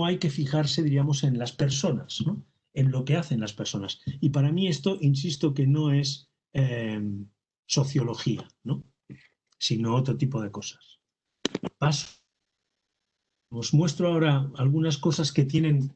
hay que fijarse, diríamos, en las personas, ¿no? En lo que hacen las personas. Y para mí esto, insisto, que no es sociología, ¿no? Sino otro tipo de cosas. Paso. Os muestro ahora algunas cosas que tienen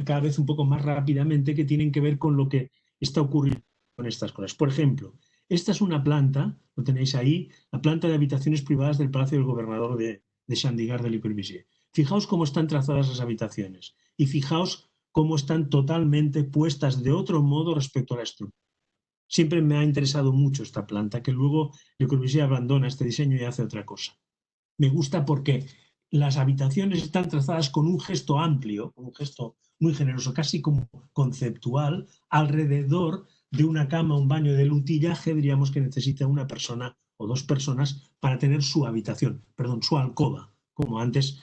cada vez un poco más rápidamente, que tienen que ver con lo que está ocurriendo con estas cosas. Por ejemplo, esta es una planta, lo tenéis ahí, la planta de habitaciones privadas del Palacio del Gobernador de Chandigarh de Le Corbusier. Fijaos cómo están trazadas las habitaciones y fijaos cómo están totalmente puestas de otro modo respecto a la estructura. Siempre me ha interesado mucho esta planta, que luego Le Corbusier abandona este diseño y hace otra cosa. Me gusta porque las habitaciones están trazadas con un gesto amplio, un gesto muy generoso, casi como conceptual, alrededor de una cama, un baño de utillaje, diríamos que necesita una persona o dos personas para tener su habitación, perdón, su alcoba, como antes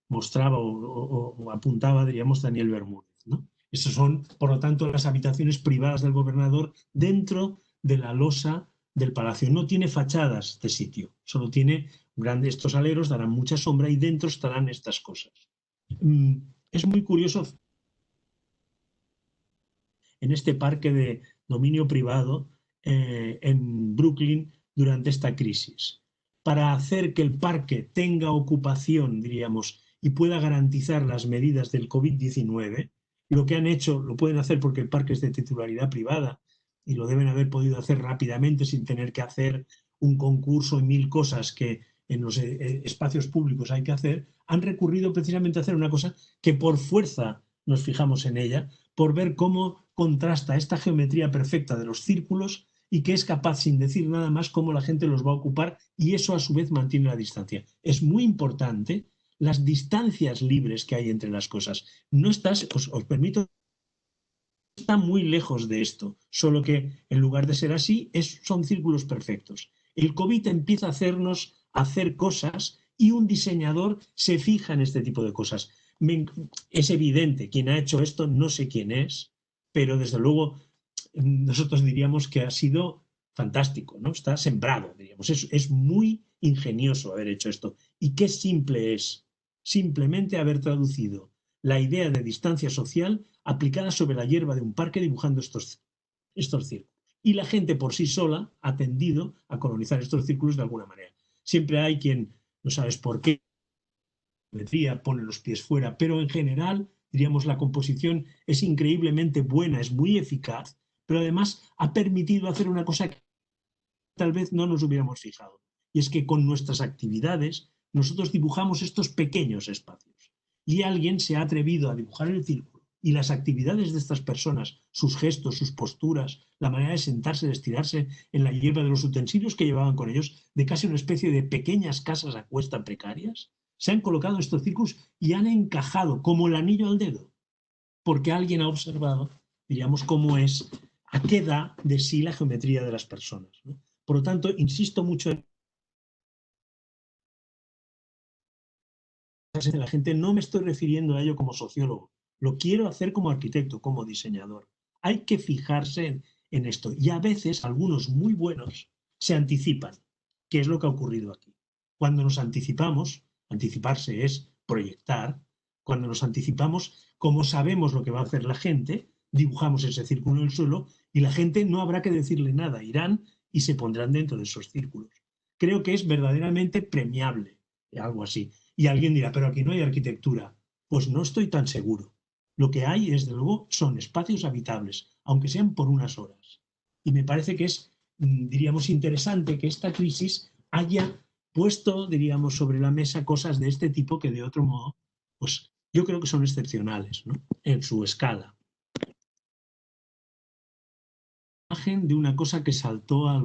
mostraba o apuntaba, diríamos, Daniel Bermúdez, ¿no? Esas son, por lo tanto, las habitaciones privadas del gobernador dentro de la losa del palacio. No tiene fachadas este sitio, solo tiene grandes, estos aleros darán mucha sombra y dentro estarán estas cosas. Es muy curioso en este parque de dominio privado en Brooklyn durante esta crisis. Para hacer que el parque tenga ocupación, diríamos, y pueda garantizar las medidas del COVID-19, lo que han hecho, lo pueden hacer porque el parque es de titularidad privada y lo deben haber podido hacer rápidamente sin tener que hacer un concurso y mil cosas que en los espacios públicos hay que hacer, han recurrido precisamente a hacer una cosa que por fuerza nos fijamos en ella, por ver cómo contrasta esta geometría perfecta de los círculos y que es capaz, sin decir nada más, cómo la gente los va a ocupar, y eso a su vez mantiene la distancia. Es muy importante las distancias libres que hay entre las cosas. No estás, os permito, está muy lejos de esto, solo que en lugar de ser así, son círculos perfectos. El COVID empieza a hacernos hacer cosas y un diseñador se fija en este tipo de cosas. Es evidente, quien ha hecho esto no sé quién es, pero desde luego nosotros diríamos que ha sido fantástico, ¿no? Está sembrado, diríamos. Es muy ingenioso haber hecho esto. ¿Y qué simple es? Simplemente haber traducido la idea de distancia social aplicada sobre la hierba de un parque dibujando estos círculos. Y la gente por sí sola ha tendido a colonizar estos círculos de alguna manera. Siempre hay quien, no sabes por qué, pone los pies fuera, pero en general, diríamos, la composición es increíblemente buena, es muy eficaz, pero además ha permitido hacer una cosa que tal vez no nos hubiéramos fijado. Y es que con nuestras actividades nosotros dibujamos estos pequeños espacios. Y alguien se ha atrevido a dibujar el círculo. Y las actividades de estas personas, sus gestos, sus posturas, la manera de sentarse, de estirarse en la hierba de los utensilios que llevaban con ellos, de casi una especie de pequeñas casas a cuesta precarias, se han colocado en estos círculos y han encajado como el anillo al dedo. Porque alguien ha observado, diríamos, cómo es, a qué da de sí la geometría de las personas, ¿no? Por lo tanto, insisto mucho en la gente, no me estoy refiriendo a ello como sociólogo, lo quiero hacer como arquitecto, como diseñador. Hay que fijarse en esto. Y a veces algunos muy buenos se anticipan, que es lo que ha ocurrido aquí. Cuando nos anticipamos, anticiparse es proyectar, cuando nos anticipamos, como sabemos lo que va a hacer la gente, dibujamos ese círculo en el suelo y la gente no habrá que decirle nada, irán y se pondrán dentro de esos círculos. Creo que es verdaderamente premiable, algo así. Y alguien dirá, pero aquí no hay arquitectura. Pues no estoy tan seguro. Lo que hay, desde luego, son espacios habitables, aunque sean por unas horas. Y me parece que es, diríamos, interesante que esta crisis haya puesto, diríamos, sobre la mesa cosas de este tipo que de otro modo, pues yo creo que son excepcionales, ¿no? En su escala. Imagen de una cosa que saltó a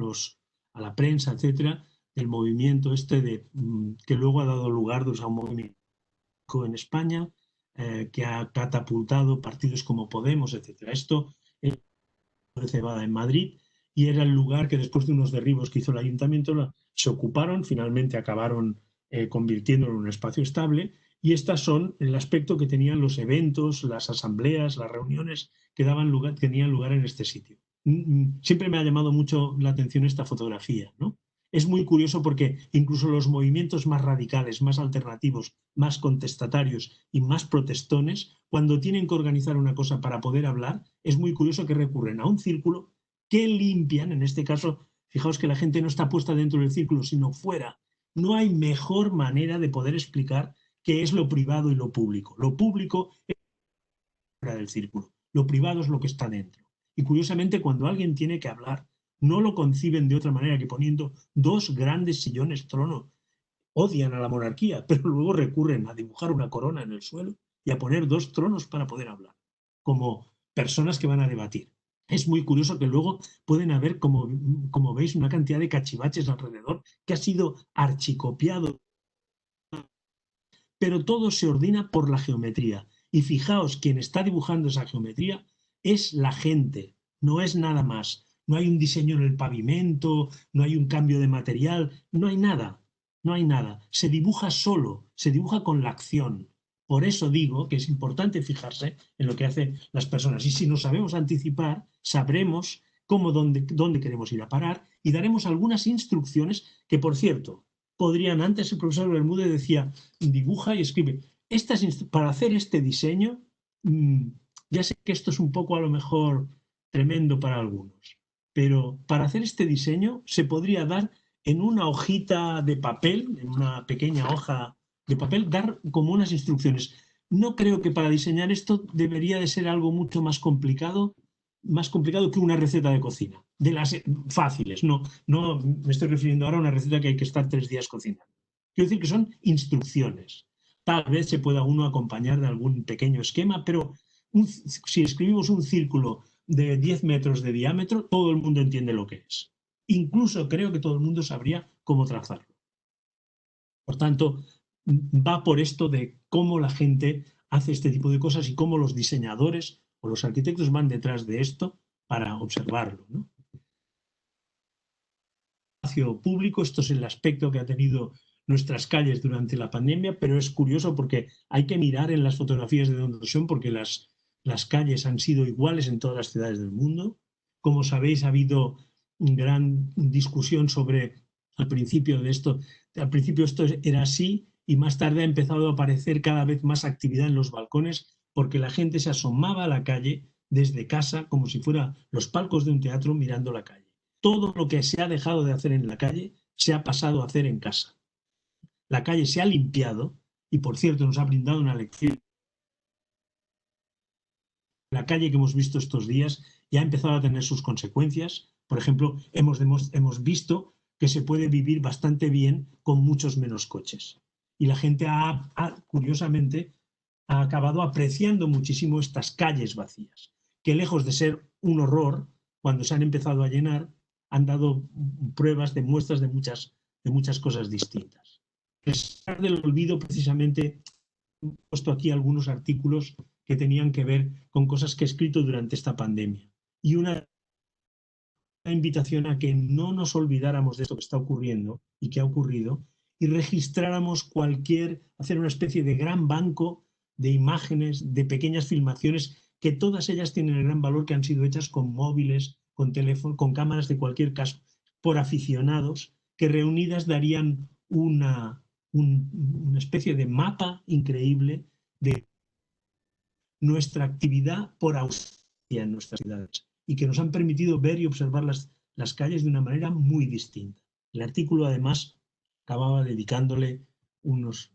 la prensa, etcétera, del movimiento que luego ha dado lugar a un movimiento en España, que ha catapultado partidos como Podemos, etcétera. Esto es Cebada en Madrid y era el lugar que después de unos derribos que hizo el ayuntamiento se ocuparon, finalmente acabaron convirtiéndolo en un espacio estable, y estas son el aspecto que tenían los eventos, las asambleas, las reuniones que tenían lugar en este sitio. Siempre me ha llamado mucho la atención esta fotografía, ¿no? Es muy curioso porque incluso los movimientos más radicales, más alternativos, más contestatarios y más protestones, cuando tienen que organizar una cosa para poder hablar, es muy curioso que recurren a un círculo que limpian. En este caso, fijaos que la gente no está puesta dentro del círculo, sino fuera. No hay mejor manera de poder explicar qué es lo privado y lo público. Lo público es fuera del círculo, lo privado es lo que está dentro. Y curiosamente, cuando alguien tiene que hablar, no lo conciben de otra manera que poniendo dos grandes sillones trono. Odian a la monarquía, pero luego recurren a dibujar una corona en el suelo y a poner dos tronos para poder hablar, como personas que van a debatir. Es muy curioso que luego pueden haber, como veis, una cantidad de cachivaches alrededor que ha sido archicopiado, pero todo se ordena por la geometría. Y fijaos, quien está dibujando esa geometría es la gente, no es nada más. No hay un diseño en el pavimento, no hay un cambio de material, no hay nada, no hay nada. Se dibuja solo, se dibuja con la acción. Por eso digo que es importante fijarse en lo que hacen las personas. Y si nos sabemos anticipar, sabremos dónde queremos ir a parar y daremos algunas instrucciones que, por cierto, antes el profesor Bermúdez decía, dibuja y escribe. Para hacer este diseño, ya sé que esto es un poco a lo mejor tremendo para algunos, pero para hacer este diseño se podría dar en una hojita de papel, en una pequeña hoja de papel, dar como unas instrucciones. No creo que para diseñar esto debería de ser algo mucho más complicado que una receta de cocina, de las fáciles. No me estoy refiriendo ahora a una receta que hay que estar 3 días cocinando. Quiero decir que son instrucciones. Tal vez se pueda uno acompañar de algún pequeño esquema, pero si escribimos un círculo de 10 metros de diámetro, todo el mundo entiende lo que es. Incluso creo que todo el mundo sabría cómo trazarlo. Por tanto, va por esto de cómo la gente hace este tipo de cosas y cómo los diseñadores o los arquitectos van detrás de esto para observarlo, ¿no? Espacio público, esto es el aspecto que ha tenido nuestras calles durante la pandemia, pero es curioso porque hay que mirar en las fotografías de donde son, porque las calles han sido iguales en todas las ciudades del mundo. Como sabéis, ha habido una gran discusión sobre al principio esto era así y más tarde ha empezado a aparecer cada vez más actividad en los balcones porque la gente se asomaba a la calle desde casa como si fuera los palcos de un teatro mirando la calle. Todo lo que se ha dejado de hacer en la calle se ha pasado a hacer en casa. La calle se ha limpiado y, por cierto, nos ha brindado una lección. La calle que hemos visto estos días ya ha empezado a tener sus consecuencias. Por ejemplo, hemos visto que se puede vivir bastante bien con muchos menos coches. Y la gente curiosamente, ha acabado apreciando muchísimo estas calles vacías, que lejos de ser un horror, cuando se han empezado a llenar, han dado pruebas, muestras de muchas cosas distintas. A pesar del olvido, precisamente, he puesto aquí algunos artículos que tenían que ver con cosas que he escrito durante esta pandemia. Y una invitación a que no nos olvidáramos de esto que está ocurriendo y que ha ocurrido y registráramos hacer una especie de gran banco de imágenes, de pequeñas filmaciones, que todas ellas tienen el gran valor que han sido hechas con móviles, con teléfono, con cámaras de cualquier caso, por aficionados, que reunidas darían una especie de mapa increíble de nuestra actividad por ausencia en nuestras ciudades y que nos han permitido ver y observar las calles de una manera muy distinta. El artículo, además, acababa dedicándole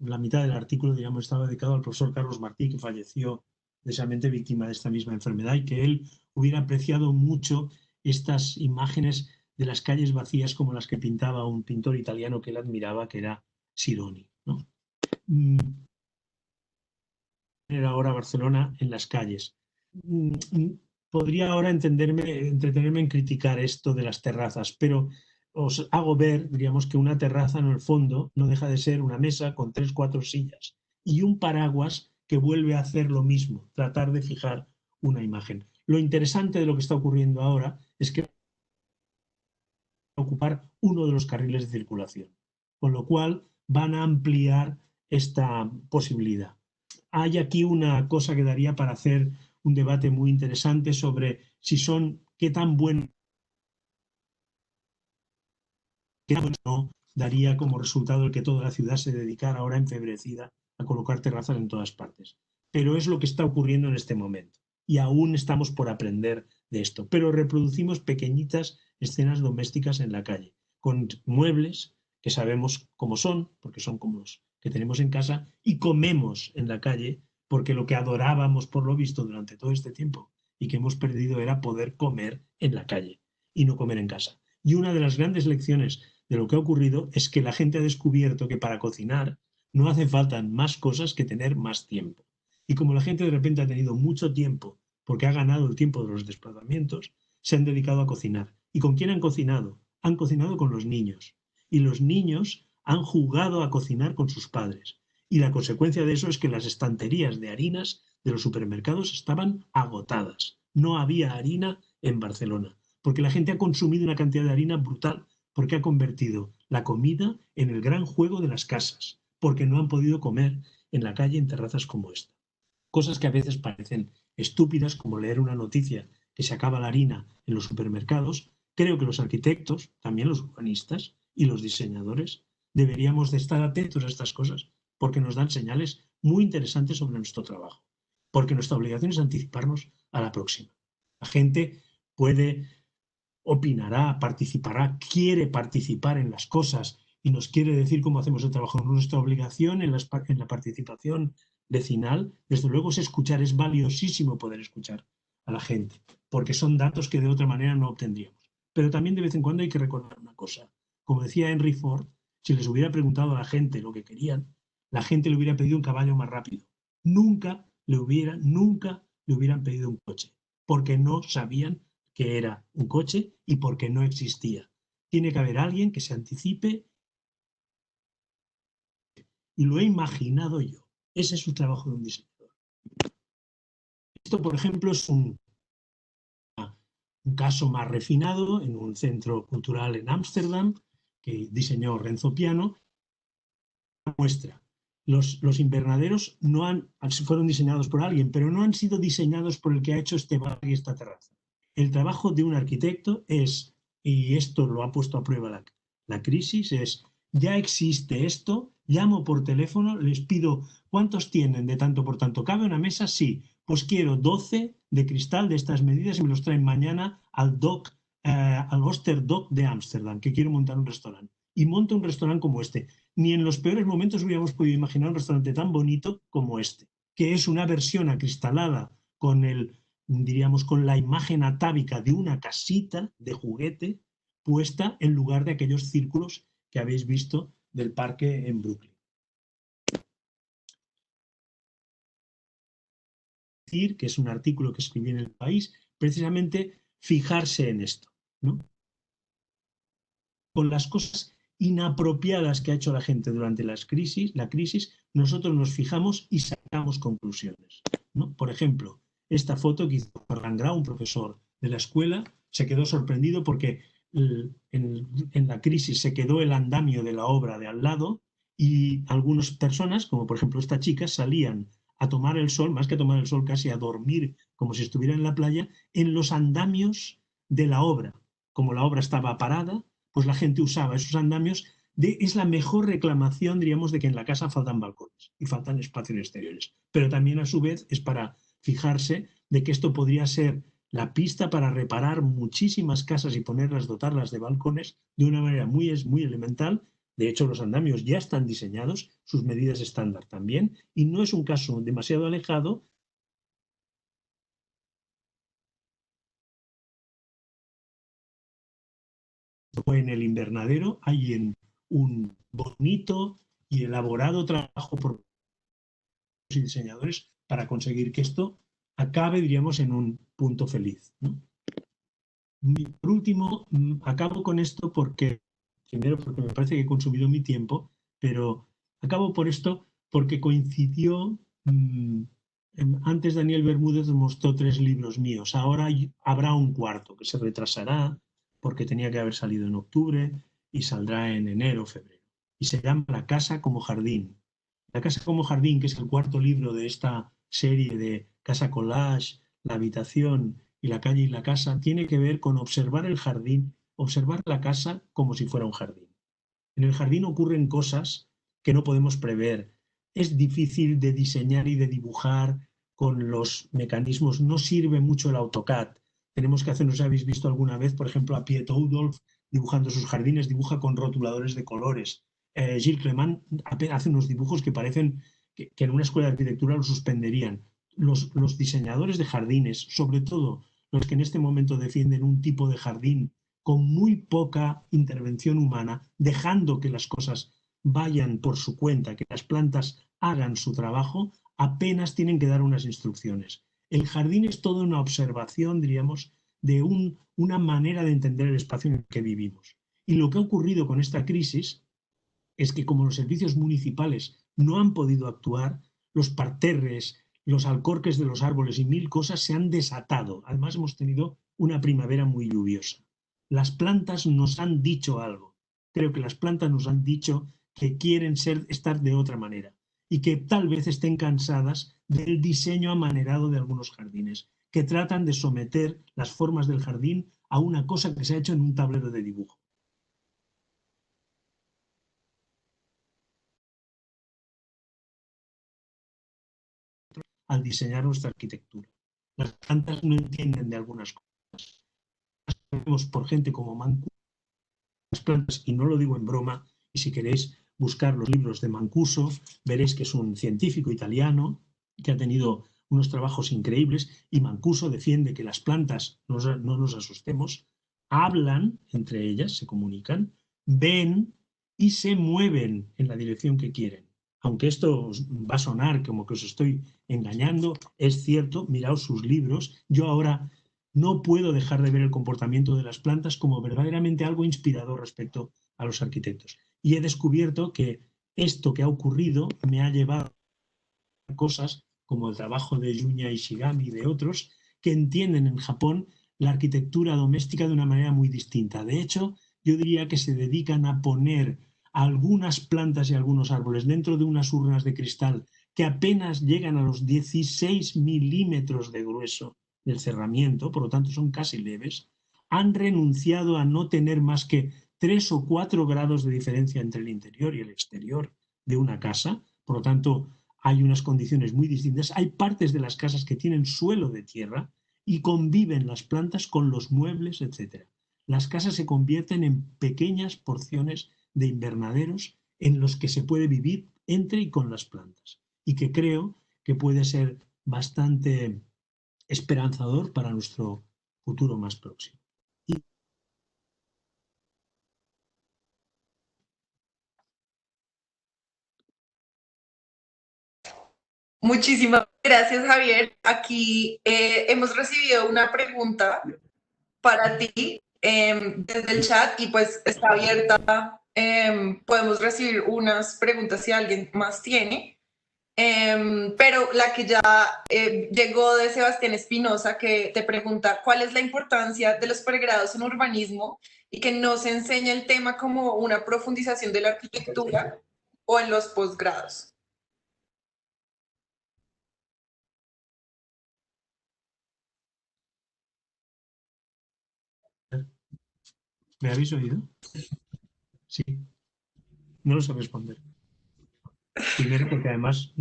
la mitad del artículo, digamos, estaba dedicado al profesor Carlos Martí, que falleció precisamente víctima de esta misma enfermedad, y que él hubiera apreciado mucho estas imágenes de las calles vacías como las que pintaba un pintor italiano que él admiraba, que era Sironi, ¿no? Ahora Barcelona en las calles. Podría ahora entretenerme en criticar esto de las terrazas, pero os hago ver, diríamos, que una terraza en el fondo no deja de ser una mesa con 3 o 4 sillas y un paraguas que vuelve a hacer lo mismo, tratar de fijar una imagen. Lo interesante de lo que está ocurriendo ahora es que ocupar uno de los carriles de circulación, con lo cual van a ampliar esta posibilidad. Hay aquí una cosa que daría para hacer un debate muy interesante sobre qué tan bueno no daría como resultado el que toda la ciudad se dedicara ahora enfebrecida a colocar terrazas en todas partes. Pero es lo que está ocurriendo en este momento y aún estamos por aprender de esto. Pero reproducimos pequeñitas escenas domésticas en la calle, con muebles que sabemos cómo son, porque son como los que tenemos en casa, y comemos en la calle, porque lo que adorábamos por lo visto durante todo este tiempo y que hemos perdido era poder comer en la calle y no comer en casa. Y una de las grandes lecciones de lo que ha ocurrido es que la gente ha descubierto que para cocinar no hace falta más cosas que tener más tiempo. Y como la gente de repente ha tenido mucho tiempo porque ha ganado el tiempo de los desplazamientos, se han dedicado a cocinar. ¿Y con quién han cocinado? Han cocinado con los niños. Y los niños han jugado a cocinar con sus padres. Y la consecuencia de eso es que las estanterías de harinas de los supermercados estaban agotadas. No había harina en Barcelona, porque la gente ha consumido una cantidad de harina brutal, porque ha convertido la comida en el gran juego de las casas, porque no han podido comer en la calle en terrazas como esta. Cosas que a veces parecen estúpidas, como leer una noticia que se acaba la harina en los supermercados. Creo que los arquitectos, también los urbanistas y los diseñadores, deberíamos de estar atentos a estas cosas, porque nos dan señales muy interesantes sobre nuestro trabajo, porque nuestra obligación es anticiparnos a la próxima. La gente opinará, participará, quiere participar en las cosas y nos quiere decir cómo hacemos el trabajo. Nuestra obligación en la participación vecinal, desde luego, es escuchar. Es valiosísimo poder escuchar a la gente, porque son datos que de otra manera no obtendríamos. Pero también de vez en cuando hay que recordar una cosa. Como decía Henry Ford, si les hubiera preguntado a la gente lo que querían, la gente le hubiera pedido un caballo más rápido. Nunca le hubieran pedido un coche. porque no sabían que era un coche y porque no existía. Tiene que haber alguien que se anticipe y lo he imaginado yo. Ese es su trabajo de un diseñador. Esto, por ejemplo, es un caso más refinado en un centro cultural en Ámsterdam que diseñó Renzo Piano. Muestra. Los invernaderos fueron diseñados por alguien, pero no han sido diseñados por el que ha hecho este bar y esta terraza. El trabajo de un arquitecto es, y esto lo ha puesto a prueba la crisis, es, ya existe esto, llamo por teléfono, les pido, ¿cuántos tienen de tanto por tanto? ¿Cabe una mesa? Sí. Pues quiero 12 de cristal de estas medidas y me los traen mañana al Osterdock de Ámsterdam, que quiero montar un restaurante. Y monto un restaurante como este. Ni en los peores momentos hubiéramos podido imaginar un restaurante tan bonito como este, que es una versión acristalada con diríamos, con la imagen atávica de una casita de juguete puesta en lugar de aquellos círculos que habéis visto del parque en Brooklyn. Decir que es un artículo que escribí en El País, precisamente fijarse en esto, ¿no? Con las cosas inapropiadas que ha hecho la gente durante la crisis, nosotros nos fijamos y sacamos conclusiones, ¿no? Por ejemplo, esta foto que hizo Ferran Grau, un profesor de la escuela, se quedó sorprendido porque en la crisis se quedó el andamio de la obra de al lado y algunas personas, como por ejemplo esta chica, salían a tomar el sol, más que a tomar el sol, casi a dormir como si estuviera en la playa, en los andamios de la obra. Como la obra estaba parada, pues la gente usaba esos andamios. Es la mejor reclamación, diríamos, de que en la casa faltan balcones y faltan espacios exteriores. Pero también, a su vez, es para fijarse de que esto podría ser la pista para reparar muchísimas casas y dotarlas de balcones de una manera muy elemental. De hecho, los andamios ya están diseñados, sus medidas estándar también, y no es un caso demasiado alejado. En el invernadero hay un bonito y elaborado trabajo por los diseñadores para conseguir que esto acabe, diríamos, en un punto feliz, ¿no? Por último, acabo con esto primero porque me parece que he consumido mi tiempo, pero acabo por esto porque coincidió, antes Daniel Bermúdez mostró 3 libros míos, ahora habrá un cuarto que se retrasará porque tenía que haber salido en octubre y saldrá en enero o febrero. Y se llama La casa como jardín. La casa como jardín, que es el 4.º libro de esta serie de Casa Collage, La habitación y La calle y la casa, tiene que ver con observar el jardín, observar la casa como si fuera un jardín. En el jardín ocurren cosas que no podemos prever. Es difícil de diseñar y de dibujar con los mecanismos. No sirve mucho el AutoCAD. Tenemos que hacer, no sé si habéis visto alguna vez, por ejemplo, a Piet Oudolf dibujando sus jardines, dibuja con rotuladores de colores. Gilles Clement hace unos dibujos que parecen que en una escuela de arquitectura lo suspenderían. Los diseñadores de jardines, sobre todo los que en este momento defienden un tipo de jardín con muy poca intervención humana, dejando que las cosas vayan por su cuenta, que las plantas hagan su trabajo, apenas tienen que dar unas instrucciones. El jardín es toda una observación, diríamos, de una manera de entender el espacio en el que vivimos. Y lo que ha ocurrido con esta crisis es que como los servicios municipales no han podido actuar, los parterres, los alcorques de los árboles y 1000 cosas se han desatado. Además hemos tenido una primavera muy lluviosa. Las plantas nos han dicho algo. Creo que las plantas nos han dicho que quieren estar de otra manera y que tal vez estén cansadas del diseño amanerado de algunos jardines, que tratan de someter las formas del jardín a una cosa que se ha hecho en un tablero de dibujo. Al diseñar nuestra arquitectura. Las plantas no entienden de algunas cosas. Las vemos por gente como Mancuso. Las plantas, y no lo digo en broma, y si queréis buscar los libros de Mancuso, veréis que es un científico italiano que ha tenido unos trabajos increíbles, y Mancuso defiende que las plantas, no nos asustemos, hablan entre ellas, se comunican, ven y se mueven en la dirección que quieren. Aunque esto va a sonar como que os estoy engañando, es cierto, miraos sus libros. Yo ahora no puedo dejar de ver el comportamiento de las plantas como verdaderamente algo inspirador respecto a los arquitectos. Y he descubierto que esto que ha ocurrido me ha llevado a cosas como el trabajo de Yunya Ishigami y de otros que entienden en Japón la arquitectura doméstica de una manera muy distinta. De hecho, yo diría que se dedican a poner algunas plantas y algunos árboles dentro de unas urnas de cristal que apenas llegan a los 16 milímetros de grueso del cerramiento, por lo tanto son casi leves, han renunciado a no tener más que 3 o 4 grados de diferencia entre el interior y el exterior de una casa, por lo tanto hay unas condiciones muy distintas. Hay partes de las casas que tienen suelo de tierra y conviven las plantas con los muebles, etc. Las casas se convierten en pequeñas porciones de invernaderos en los que se puede vivir entre y con las plantas, y que creo que puede ser bastante esperanzador para nuestro futuro más próximo. Muchísimas gracias, Javier. Aquí hemos recibido una pregunta para ti desde el chat y pues está abierta. Podemos recibir unas preguntas si alguien más tiene. Pero la que ya llegó de Sebastián Espinosa, que te pregunta cuál es la importancia de los pregrados en urbanismo y que no se enseña el tema como una profundización de la arquitectura o en los posgrados. ¿Me habéis oído? Sí. No lo sé responder. Primero porque además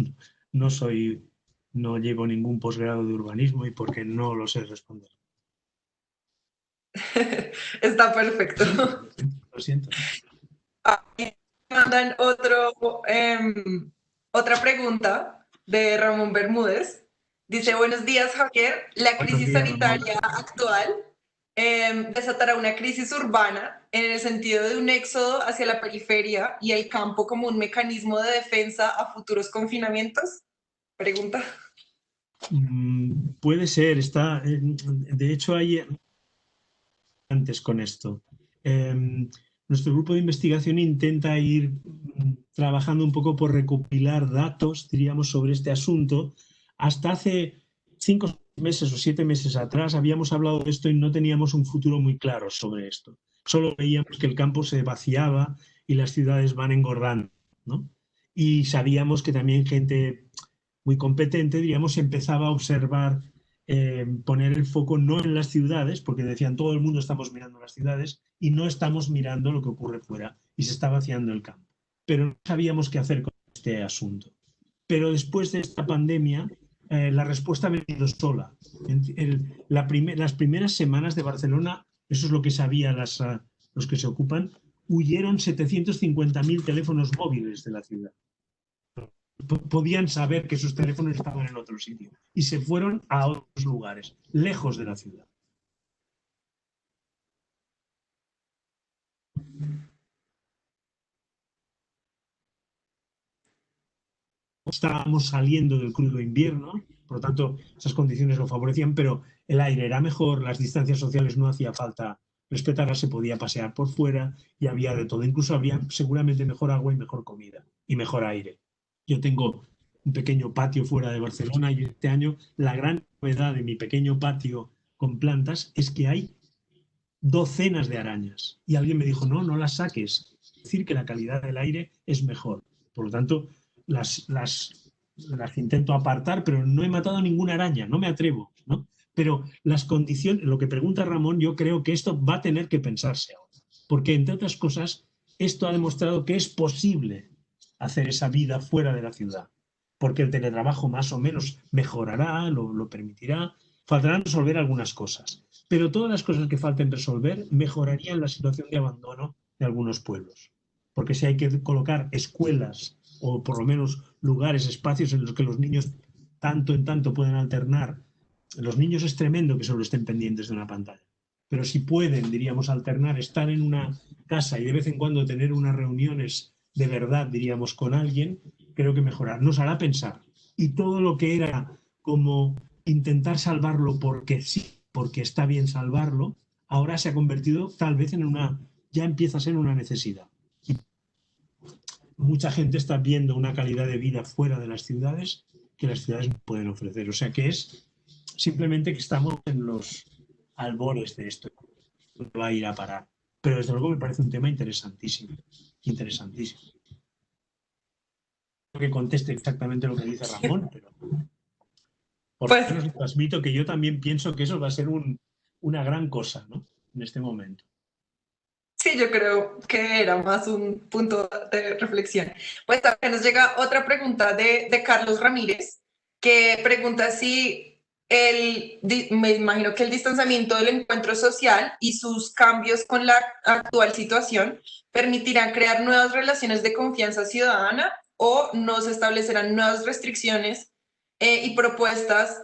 no llevo ningún posgrado de urbanismo y porque no lo sé responder. Está perfecto. Lo siento. Mandan otra pregunta de Ramón Bermúdez. Dice, buenos días, Javier. La crisis sanitaria actual desatará una crisis urbana en el sentido de un éxodo hacia la periferia y el campo como un mecanismo de defensa a futuros confinamientos. Pregunta. Puede ser, de hecho hay antes con esto. Nuestro grupo de investigación intenta ir trabajando un poco por recopilar datos, diríamos, sobre este asunto. Hasta hace 5 meses o 7 meses atrás habíamos hablado de esto y no teníamos un futuro muy claro sobre esto. Solo veíamos que el campo se vaciaba y las ciudades van engordando, ¿no? Y sabíamos que también gente muy competente, diríamos, empezaba a observar, poner el foco no en las ciudades, porque decían todo el mundo estamos mirando las ciudades y no estamos mirando lo que ocurre fuera y se está vaciando el campo. Pero no sabíamos qué hacer con este asunto. Pero después de esta pandemia, la respuesta ha venido sola. Las primeras semanas de Barcelona, eso es lo que sabían los que se ocupan, huyeron 750.000 teléfonos móviles de la ciudad. Podían saber que sus teléfonos estaban en otro sitio y se fueron a otros lugares, lejos de la ciudad. Estábamos saliendo del crudo invierno, por lo tanto esas condiciones lo favorecían, pero el aire era mejor, las distancias sociales no hacía falta respetarlas, se podía pasear por fuera y había de todo. Incluso habría seguramente mejor agua y mejor comida y mejor aire. Yo tengo un pequeño patio fuera de Barcelona y este año la gran novedad de mi pequeño patio con plantas es que hay docenas de arañas. Y alguien me dijo, no las saques. Es decir, que la calidad del aire es mejor. Por lo tanto, las intento apartar, pero no he matado ninguna araña, no me atrevo, ¿no? Pero las condiciones, lo que pregunta Ramón, yo creo que esto va a tener que pensarse ahora. Porque, entre otras cosas, esto ha demostrado que es posible hacer esa vida fuera de la ciudad. Porque el teletrabajo más o menos mejorará, lo permitirá. Faltarán resolver algunas cosas. Pero todas las cosas que falten resolver mejorarían la situación de abandono de algunos pueblos. Porque si hay que colocar escuelas o por lo menos lugares, espacios en los que los niños tanto en tanto puedan alternar, los niños es tremendo que solo estén pendientes de una pantalla. Pero si pueden, diríamos, alternar, estar en una casa y de vez en cuando tener unas reuniones de verdad, diríamos, con alguien, creo que mejorar. Nos hará pensar. Y todo lo que era como intentar salvarlo porque sí, porque está bien salvarlo, ahora se ha convertido tal vez ya empieza a ser una necesidad. Y mucha gente está viendo una calidad de vida fuera de las ciudades que las ciudades no pueden ofrecer. O sea que es simplemente que estamos en los albores de esto, no va a ir a parar. Pero desde luego me parece un tema interesantísimo, interesantísimo. No que conteste exactamente lo que dice Ramón, pero por lo menos transmito que yo también pienso que eso va a ser una gran cosa, ¿no? En este momento. Sí, yo creo que era más un punto de reflexión. Pues también nos llega otra pregunta de Carlos Ramírez, que pregunta si me imagino que el distanciamiento del encuentro social y sus cambios con la actual situación permitirán crear nuevas relaciones de confianza ciudadana o nos establecerán nuevas restricciones y propuestas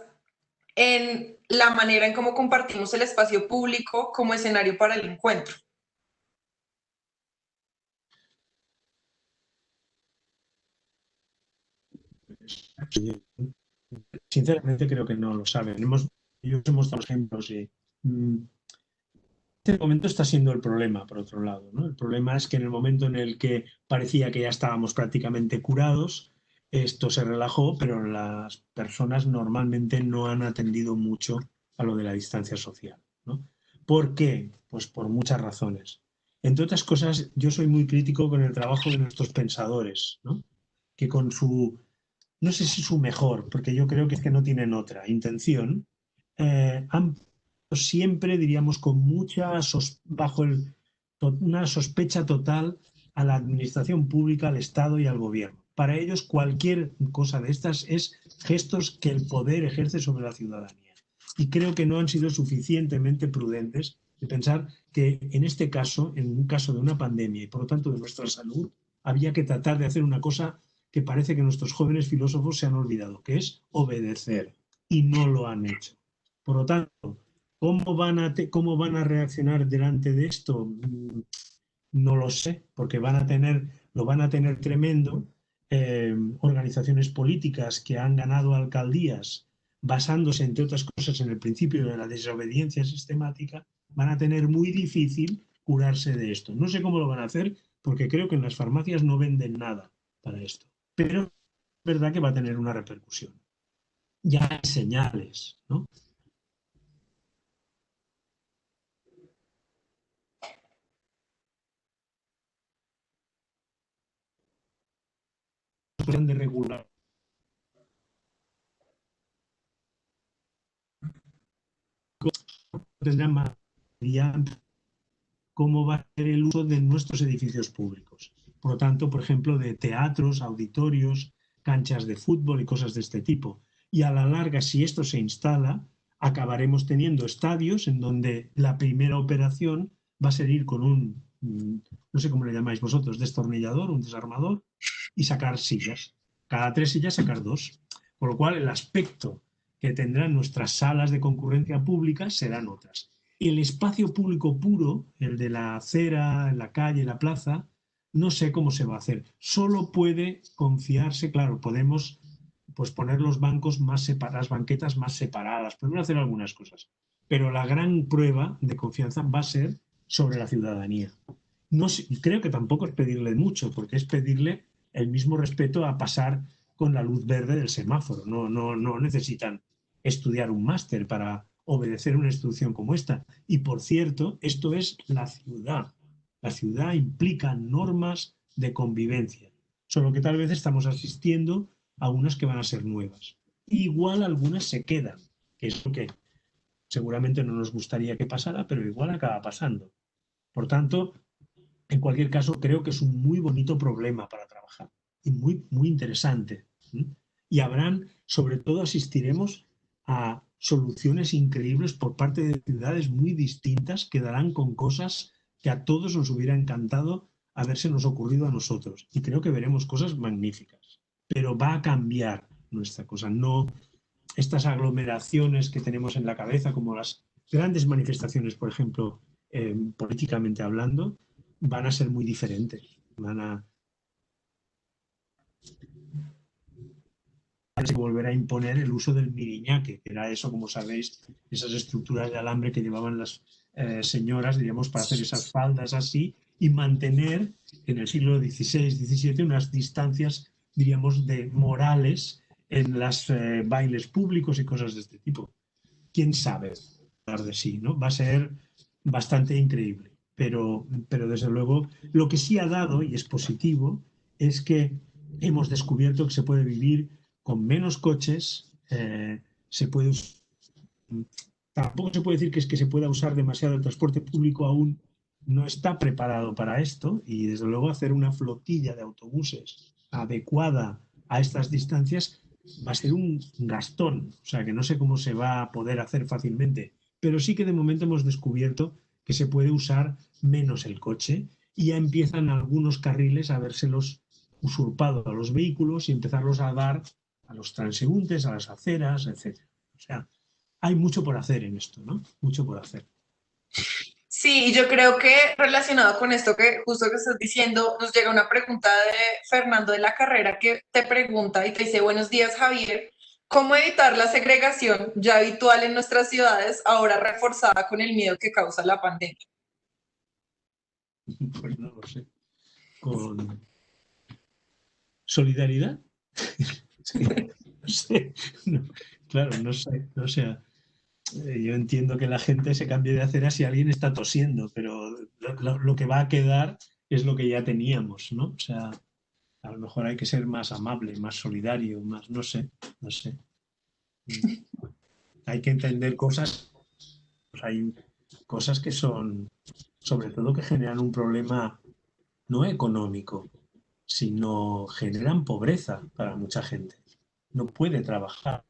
en la manera en cómo compartimos el espacio público como escenario para el encuentro. Sinceramente creo que no lo saben. Ellos hemos dado ejemplos y este momento está siendo el problema, por otro lado, ¿no? El problema es que en el momento en el que parecía que ya estábamos prácticamente curados, esto se relajó, pero las personas normalmente no han atendido mucho a lo de la distancia social, ¿no? ¿Por qué? Pues por muchas razones. Entre otras cosas, yo soy muy crítico con el trabajo de nuestros pensadores, ¿no? Que con no sé si su mejor, porque yo creo que es que no tienen otra intención, han siempre, diríamos, con una sospecha total a la administración pública, al Estado y al gobierno. Para ellos cualquier cosa de estas es gestos que el poder ejerce sobre la ciudadanía. Y creo que no han sido suficientemente prudentes de pensar que en este caso, en un caso de una pandemia y por lo tanto de nuestra salud, había que tratar de hacer una cosa que parece que nuestros jóvenes filósofos se han olvidado, que es obedecer, y no lo han hecho. Por lo tanto, ¿cómo van a reaccionar delante de esto? No lo sé, porque lo van a tener tremendo. Organizaciones políticas que han ganado alcaldías basándose, entre otras cosas, en el principio de la desobediencia sistemática, van a tener muy difícil curarse de esto. No sé cómo lo van a hacer, porque creo que en las farmacias no venden nada para esto. Pero es verdad que va a tener una repercusión. Ya hay señales, ¿no? De regular. Tendrán más cómo va a ser el uso de nuestros edificios públicos. Por lo tanto, por ejemplo, de teatros, auditorios, canchas de fútbol y cosas de este tipo. Y a la larga, si esto se instala, acabaremos teniendo estadios en donde la primera operación va a ser ir con no sé cómo le llamáis vosotros, destornillador, un desarmador, y sacar sillas. Cada 3 sillas sacar 2. Por lo cual, el aspecto que tendrán nuestras salas de concurrencia pública serán otras. El espacio público puro, el de la acera, la calle, la plaza, no sé cómo se va a hacer. Solo puede confiarse, claro, podemos pues poner los bancos las banquetas más separadas, podemos hacer algunas cosas, pero la gran prueba de confianza va a ser sobre la ciudadanía. No sé, creo que tampoco es pedirle mucho, porque es pedirle el mismo respeto a pasar con la luz verde del semáforo. No necesitan estudiar un máster para obedecer una instrucción como esta. Y por cierto, esto es la ciudad. La ciudad implica normas de convivencia, solo que tal vez estamos asistiendo a unas que van a ser nuevas. Igual algunas se quedan, que es lo que seguramente no nos gustaría que pasara, pero igual acaba pasando. Por tanto, en cualquier caso, creo que es un muy bonito problema para trabajar y muy, muy interesante. Y sobre todo asistiremos a soluciones increíbles por parte de ciudades muy distintas que darán con cosas que a todos nos hubiera encantado habérsenos ocurrido a nosotros. Y creo que veremos cosas magníficas. Pero va a cambiar nuestra cosa. No estas aglomeraciones que tenemos en la cabeza, como las grandes manifestaciones, por ejemplo, políticamente hablando, van a ser muy diferentes. hay que volver a imponer el uso del miriñaque, que era eso, como sabéis, esas estructuras de alambre que llevaban las señoras, diríamos, para hacer esas faldas así y mantener en el siglo XVI, XVII unas distancias, diríamos, de morales en los bailes públicos y cosas de este tipo. ¿Quién sabe hablar de sí, ¿no? Va a ser bastante increíble, pero desde luego lo que sí ha dado, y es positivo, es que hemos descubierto que se puede vivir con menos coches, se puede, tampoco se puede decir que es que se pueda usar demasiado el transporte público, aún no está preparado para esto, y desde luego hacer una flotilla de autobuses adecuada a estas distancias va a ser un gastón, o sea que no sé cómo se va a poder hacer fácilmente, pero sí que de momento hemos descubierto que se puede usar menos el coche y ya empiezan algunos carriles a vérselos usurpado a los vehículos y empezarlos a dar a los transeúntes, a las aceras, etc. O sea, hay mucho por hacer en esto, ¿no? Mucho por hacer. Sí, yo creo que relacionado con esto que justo que estás diciendo, nos llega una pregunta de Fernando de la Carrera que te pregunta y te dice, buenos días, Javier, ¿cómo evitar la segregación ya habitual en nuestras ciudades, ahora reforzada con el miedo que causa la pandemia? Pues no lo sé. Con solidaridad. Sí, no sé. No, claro, no sé. O sea, yo entiendo que la gente se cambie de acera si alguien está tosiendo, pero lo que va a quedar es lo que ya teníamos, ¿no? O sea, a lo mejor hay que ser más amable, más solidario, más, no sé, no sé. Hay que entender cosas, pues hay cosas que son, sobre todo que generan un problema no económico, sino generan pobreza para mucha gente. No puede trabajar.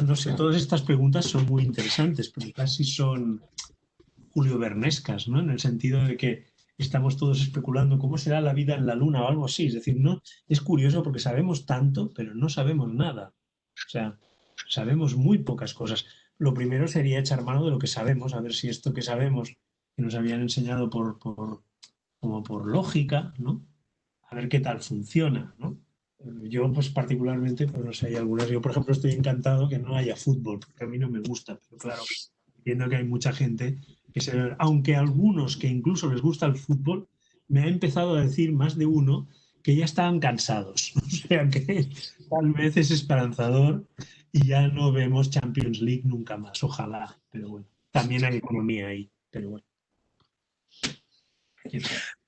No sé, todas estas preguntas son muy interesantes, pero casi son Julio Vernescas, ¿no? En el sentido de que estamos todos especulando cómo será la vida en la luna o algo así. Es decir, no, es curioso porque sabemos tanto, pero no sabemos nada. O sea, sabemos muy pocas cosas. Lo primero sería echar mano de lo que sabemos, a ver si esto que sabemos, que nos habían enseñado como por lógica, ¿no? A ver qué tal funciona, ¿no? Yo, pues particularmente, pues no sé, hay algunas. Yo, por ejemplo, estoy encantado que no haya fútbol, porque a mí no me gusta, pero claro, entiendo que hay mucha gente que aunque a algunos que incluso les gusta el fútbol, me ha empezado a decir más de uno que ya estaban cansados. O sea que tal vez es esperanzador y ya no vemos Champions League nunca más, ojalá, pero bueno, también hay economía ahí, pero bueno.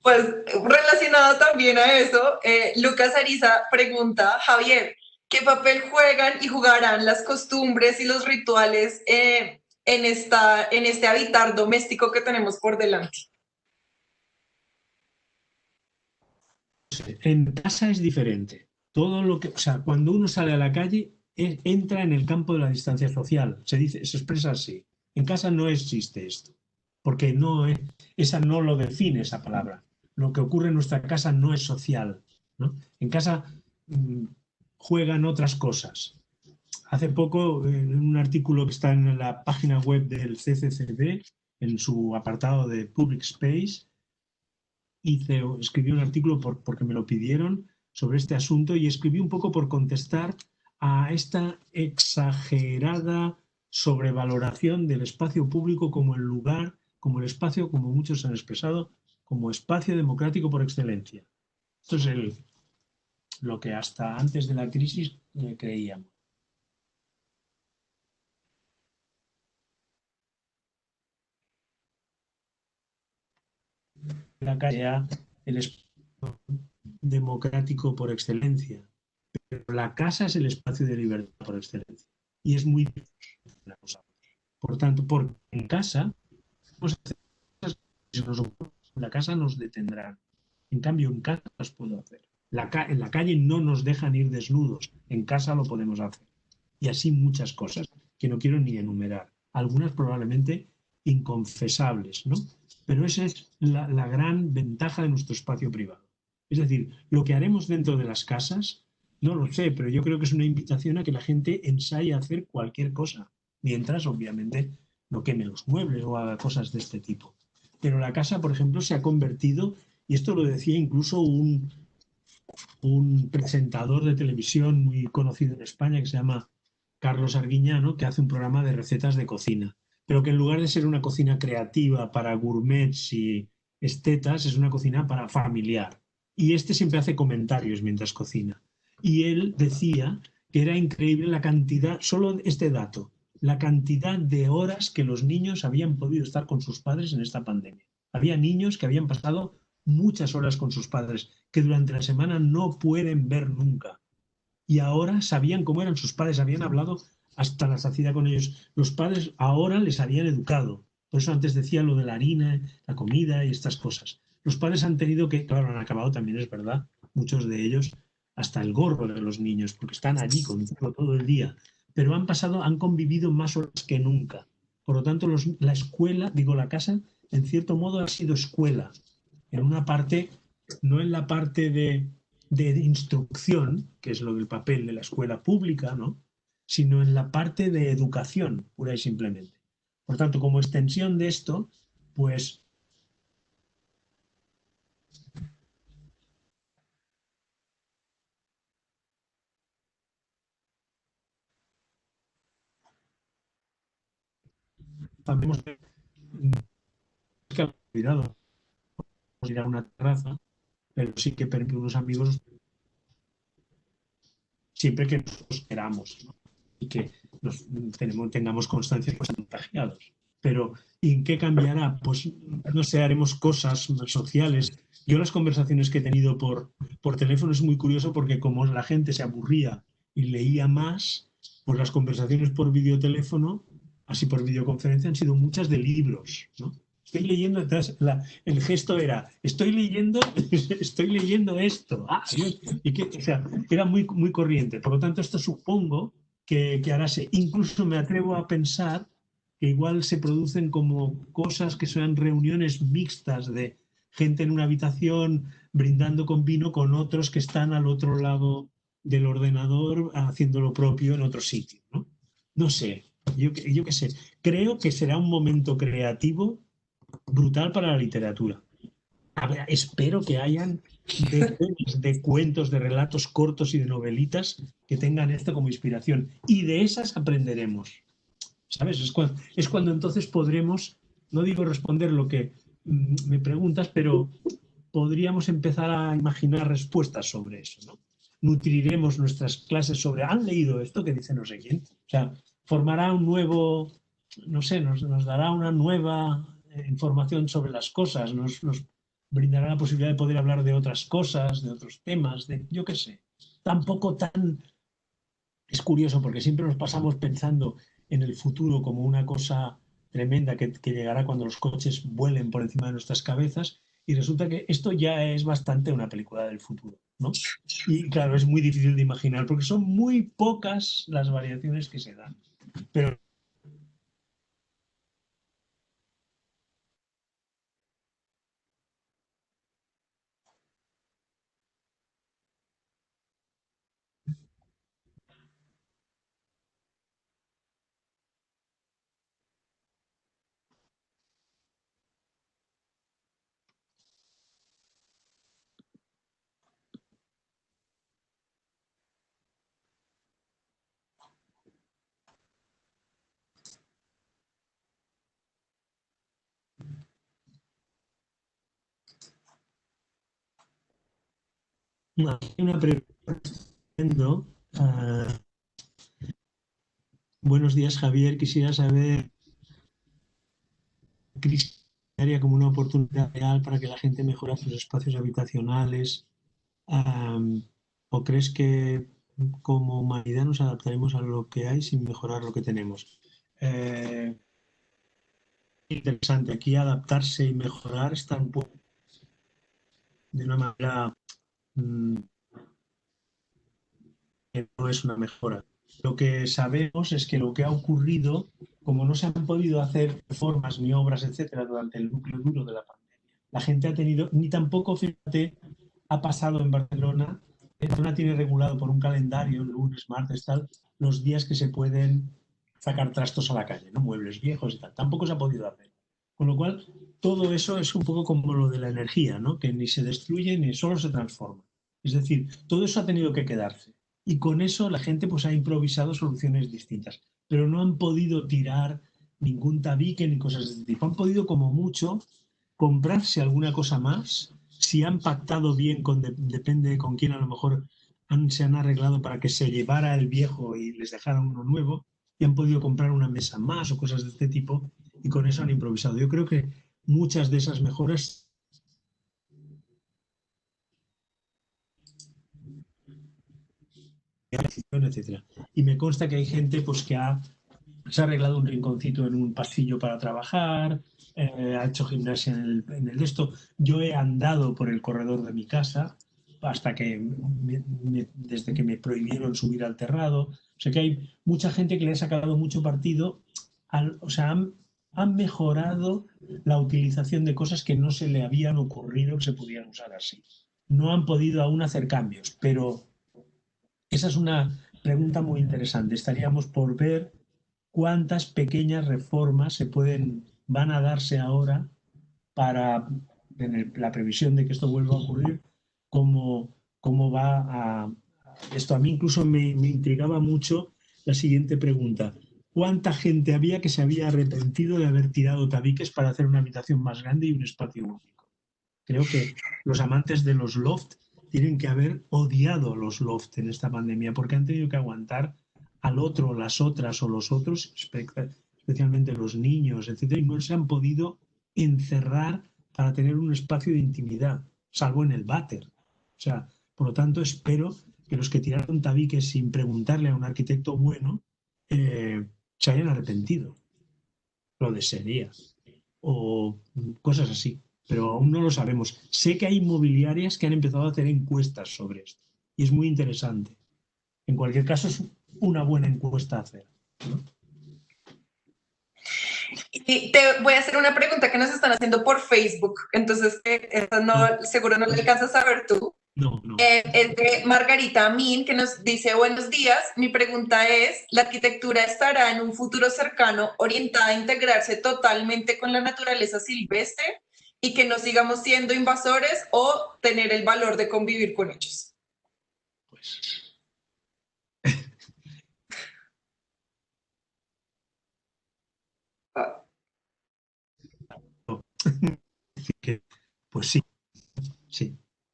Pues relacionado también a eso, Lucas Ariza pregunta, Javier, ¿qué papel juegan y jugarán las costumbres y los rituales en este habitar doméstico que tenemos por delante? En casa es diferente. Todo lo que, o sea, cuando uno sale a la calle, entra en el campo de la distancia social. Se dice, se expresa así. En casa no existe esto, porque esa no lo define esa palabra. Lo que ocurre en nuestra casa no es social, ¿no? En casa juegan otras cosas. Hace poco, en un artículo que está en la página web del CCCB, en su apartado de Public Space, escribí un artículo porque me lo pidieron sobre este asunto y escribí un poco por contestar a esta exagerada sobrevaloración del espacio público como el lugar, como el espacio, como muchos han expresado, como espacio democrático por excelencia. Esto es lo que hasta antes de la crisis creíamos. La calle, el espacio democrático por excelencia. Pero la casa es el espacio de libertad por excelencia. Y es muy la cosa. Por tanto, porque en casa, en la casa nos detendrán. En cambio, en casa las puedo hacer. En la calle no nos dejan ir desnudos. En casa lo podemos hacer. Y así muchas cosas que no quiero ni enumerar. Algunas probablemente inconfesables, ¿no? Pero esa es la gran ventaja de nuestro espacio privado. Es decir, lo que haremos dentro de las casas, no lo sé, pero yo creo que es una invitación a que la gente ensaye a hacer cualquier cosa, mientras obviamente no queme los muebles o haga cosas de este tipo. Pero la casa, por ejemplo, se ha convertido, y esto lo decía incluso un un presentador de televisión muy conocido en España que se llama Carlos Arguiñano, que hace un programa de recetas de cocina, pero que en lugar de ser una cocina creativa para gourmets y estetas, es una cocina para familiar. Y este siempre hace comentarios mientras cocina. Y él decía que era increíble la cantidad, solo este dato, la cantidad de horas que los niños habían podido estar con sus padres en esta pandemia. Había niños que habían pasado muchas horas con sus padres, que durante la semana no pueden ver nunca. Y ahora sabían cómo eran sus padres, habían hablado hasta la saciedad con ellos. Los padres ahora les habían educado. Por eso antes decía lo de la harina, la comida y estas cosas. Los padres han tenido que, claro, han acabado también, es verdad, muchos de ellos, hasta el gorro de los niños, porque están allí contigo todo el día. Pero han convivido más horas que nunca. Por lo tanto, la escuela, digo, la casa, en cierto modo ha sido escuela. En una parte, no en la parte de instrucción, que es lo del papel de la escuela pública, ¿no? Sino en la parte de educación, pura y simplemente. Por tanto, como extensión de esto, pues sabemos que cuidado, ir a una terraza, pero sí que permite unos amigos siempre que nosotros queramos, ¿no? Y que tengamos constancia de que están contagiados. Pero ¿en qué cambiará? Pues no sé, haremos cosas sociales. Yo las conversaciones que he tenido por teléfono es muy curioso porque como la gente se aburría y leía más, pues las conversaciones por videoteléfono, así por videoconferencia, han sido muchas de libros, ¿no? Estoy leyendo, el gesto era, estoy leyendo esto. Ah, y que, o sea, era muy, muy corriente. Por lo tanto, esto supongo que hará. Incluso me atrevo a pensar que igual se producen como cosas que sean reuniones mixtas de gente en una habitación brindando con vino con otros que están al otro lado del ordenador haciendo lo propio en otro sitio, ¿no? No sé, yo qué sé. Creo que será un momento creativo brutal para la literatura. A ver, espero que hayan decenas de cuentos, de relatos cortos y de novelitas que tengan esto como inspiración. Y de esas aprenderemos. ¿Sabes? Es cuando entonces podremos, no digo responder lo que me preguntas, pero podríamos empezar a imaginar respuestas sobre eso, ¿no? Nutriremos nuestras clases sobre, ¿han leído esto que dice no sé quién? O sea, formará un nuevo, no sé, nos dará una nueva información sobre las cosas, nos brindará la posibilidad de poder hablar de otras cosas, de otros temas, de yo qué sé. Tampoco tan... Es curioso porque siempre nos pasamos pensando en el futuro como una cosa tremenda que llegará cuando los coches vuelen por encima de nuestras cabezas y resulta que esto ya es bastante una película del futuro, ¿no? Y claro, es muy difícil de imaginar porque son muy pocas las variaciones que se dan. Pero una pregunta. Buenos días, Javier. Quisiera saber crisis sanitaria como una oportunidad real para que la gente mejore sus espacios habitacionales. ¿O crees que como humanidad nos adaptaremos a lo que hay sin mejorar lo que tenemos? Interesante. Aquí adaptarse y mejorar están de una manera que no es una mejora. Lo que sabemos es que lo que ha ocurrido, como no se han podido hacer reformas ni obras, etcétera, durante el núcleo duro de la pandemia, la gente ha tenido, ni tampoco, fíjate, ha pasado en Barcelona. Barcelona tiene regulado por un calendario, lunes, martes, tal, los días que se pueden sacar trastos a la calle, ¿no? Muebles viejos y tal. Tampoco se ha podido hacer. Con lo cual, todo eso es un poco como lo de la energía, ¿no? Que ni se destruye ni solo se transforma. Es decir, todo eso ha tenido que quedarse. Y con eso la gente pues ha improvisado soluciones distintas. Pero no han podido tirar ningún tabique ni cosas de este tipo. Han podido como mucho comprarse alguna cosa más. Si han pactado bien, depende de con quién a lo mejor se han arreglado para que se llevara el viejo y les dejara uno nuevo. Y han podido comprar una mesa más o cosas de este tipo. Y con eso han improvisado. Yo creo que muchas de esas mejoras etcétera. Y me consta que hay gente pues, que se ha arreglado un rinconcito en un pasillo para trabajar, ha hecho gimnasia en el de esto. Yo he andado por el corredor de mi casa hasta que desde que me prohibieron subir al terrado. O sea que hay mucha gente que le ha sacado mucho partido, o sea, han mejorado la utilización de cosas que no se le habían ocurrido que se pudieran usar así. No han podido aún hacer cambios, pero esa es una pregunta muy interesante. Estaríamos por ver cuántas pequeñas reformas van a darse ahora para, en la previsión de que esto vuelva a ocurrir, cómo va a... Esto a mí incluso me intrigaba mucho la siguiente pregunta. ¿Cuánta gente había que se había arrepentido de haber tirado tabiques para hacer una habitación más grande y un espacio único? Creo que los amantes de los loft tienen que haber odiado los loft en esta pandemia porque han tenido que aguantar al otro, las otras o los otros, especialmente los niños, etcétera, y no se han podido encerrar para tener un espacio de intimidad, salvo en el váter. O sea, por lo tanto, espero que los que tiraron tabiques sin preguntarle a un arquitecto bueno se hayan arrepentido. Lo desearía. O cosas así. Pero aún no lo sabemos. Sé que hay inmobiliarias que han empezado a hacer encuestas sobre esto. Y es muy interesante. En cualquier caso, es una buena encuesta a hacer, ¿no? Y te voy a hacer una pregunta que nos están haciendo por Facebook. Entonces, esta seguro no la alcanzas a ver tú. No. Es de Margarita Amin, que nos dice: buenos días, mi pregunta es, ¿la arquitectura estará en un futuro cercano orientada a integrarse totalmente con la naturaleza silvestre y que no sigamos siendo invasores o tener el valor de convivir con ellos? Pues... pues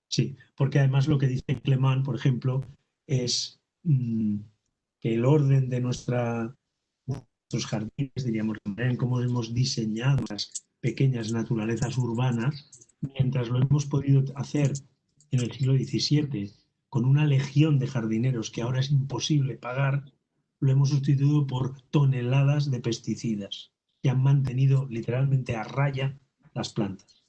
sí, porque además lo que dice Clement, por ejemplo, es que el orden de nuestros jardines, diríamos, en cómo hemos diseñado las pequeñas naturalezas urbanas, mientras lo hemos podido hacer en el siglo XVII con una legión de jardineros que ahora es imposible pagar, lo hemos sustituido por toneladas de pesticidas que han mantenido literalmente a raya las plantas.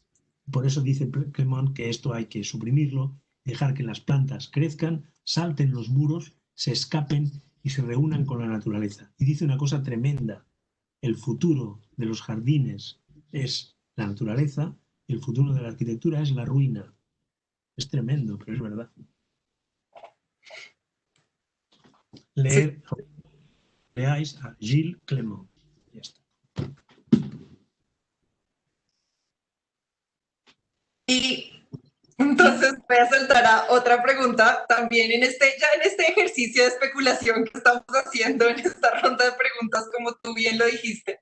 Por eso dice Clement que esto hay que suprimirlo, dejar que las plantas crezcan, salten los muros, se escapen y se reúnan con la naturaleza. Y dice una cosa tremenda: el futuro de los jardines es la naturaleza, el futuro de la arquitectura es la ruina. Es tremendo, pero es verdad. Leáis a Gilles Clement. Ya está. Y entonces voy a saltar a otra pregunta también en este ejercicio de especulación que estamos haciendo en esta ronda de preguntas, como tú bien lo dijiste.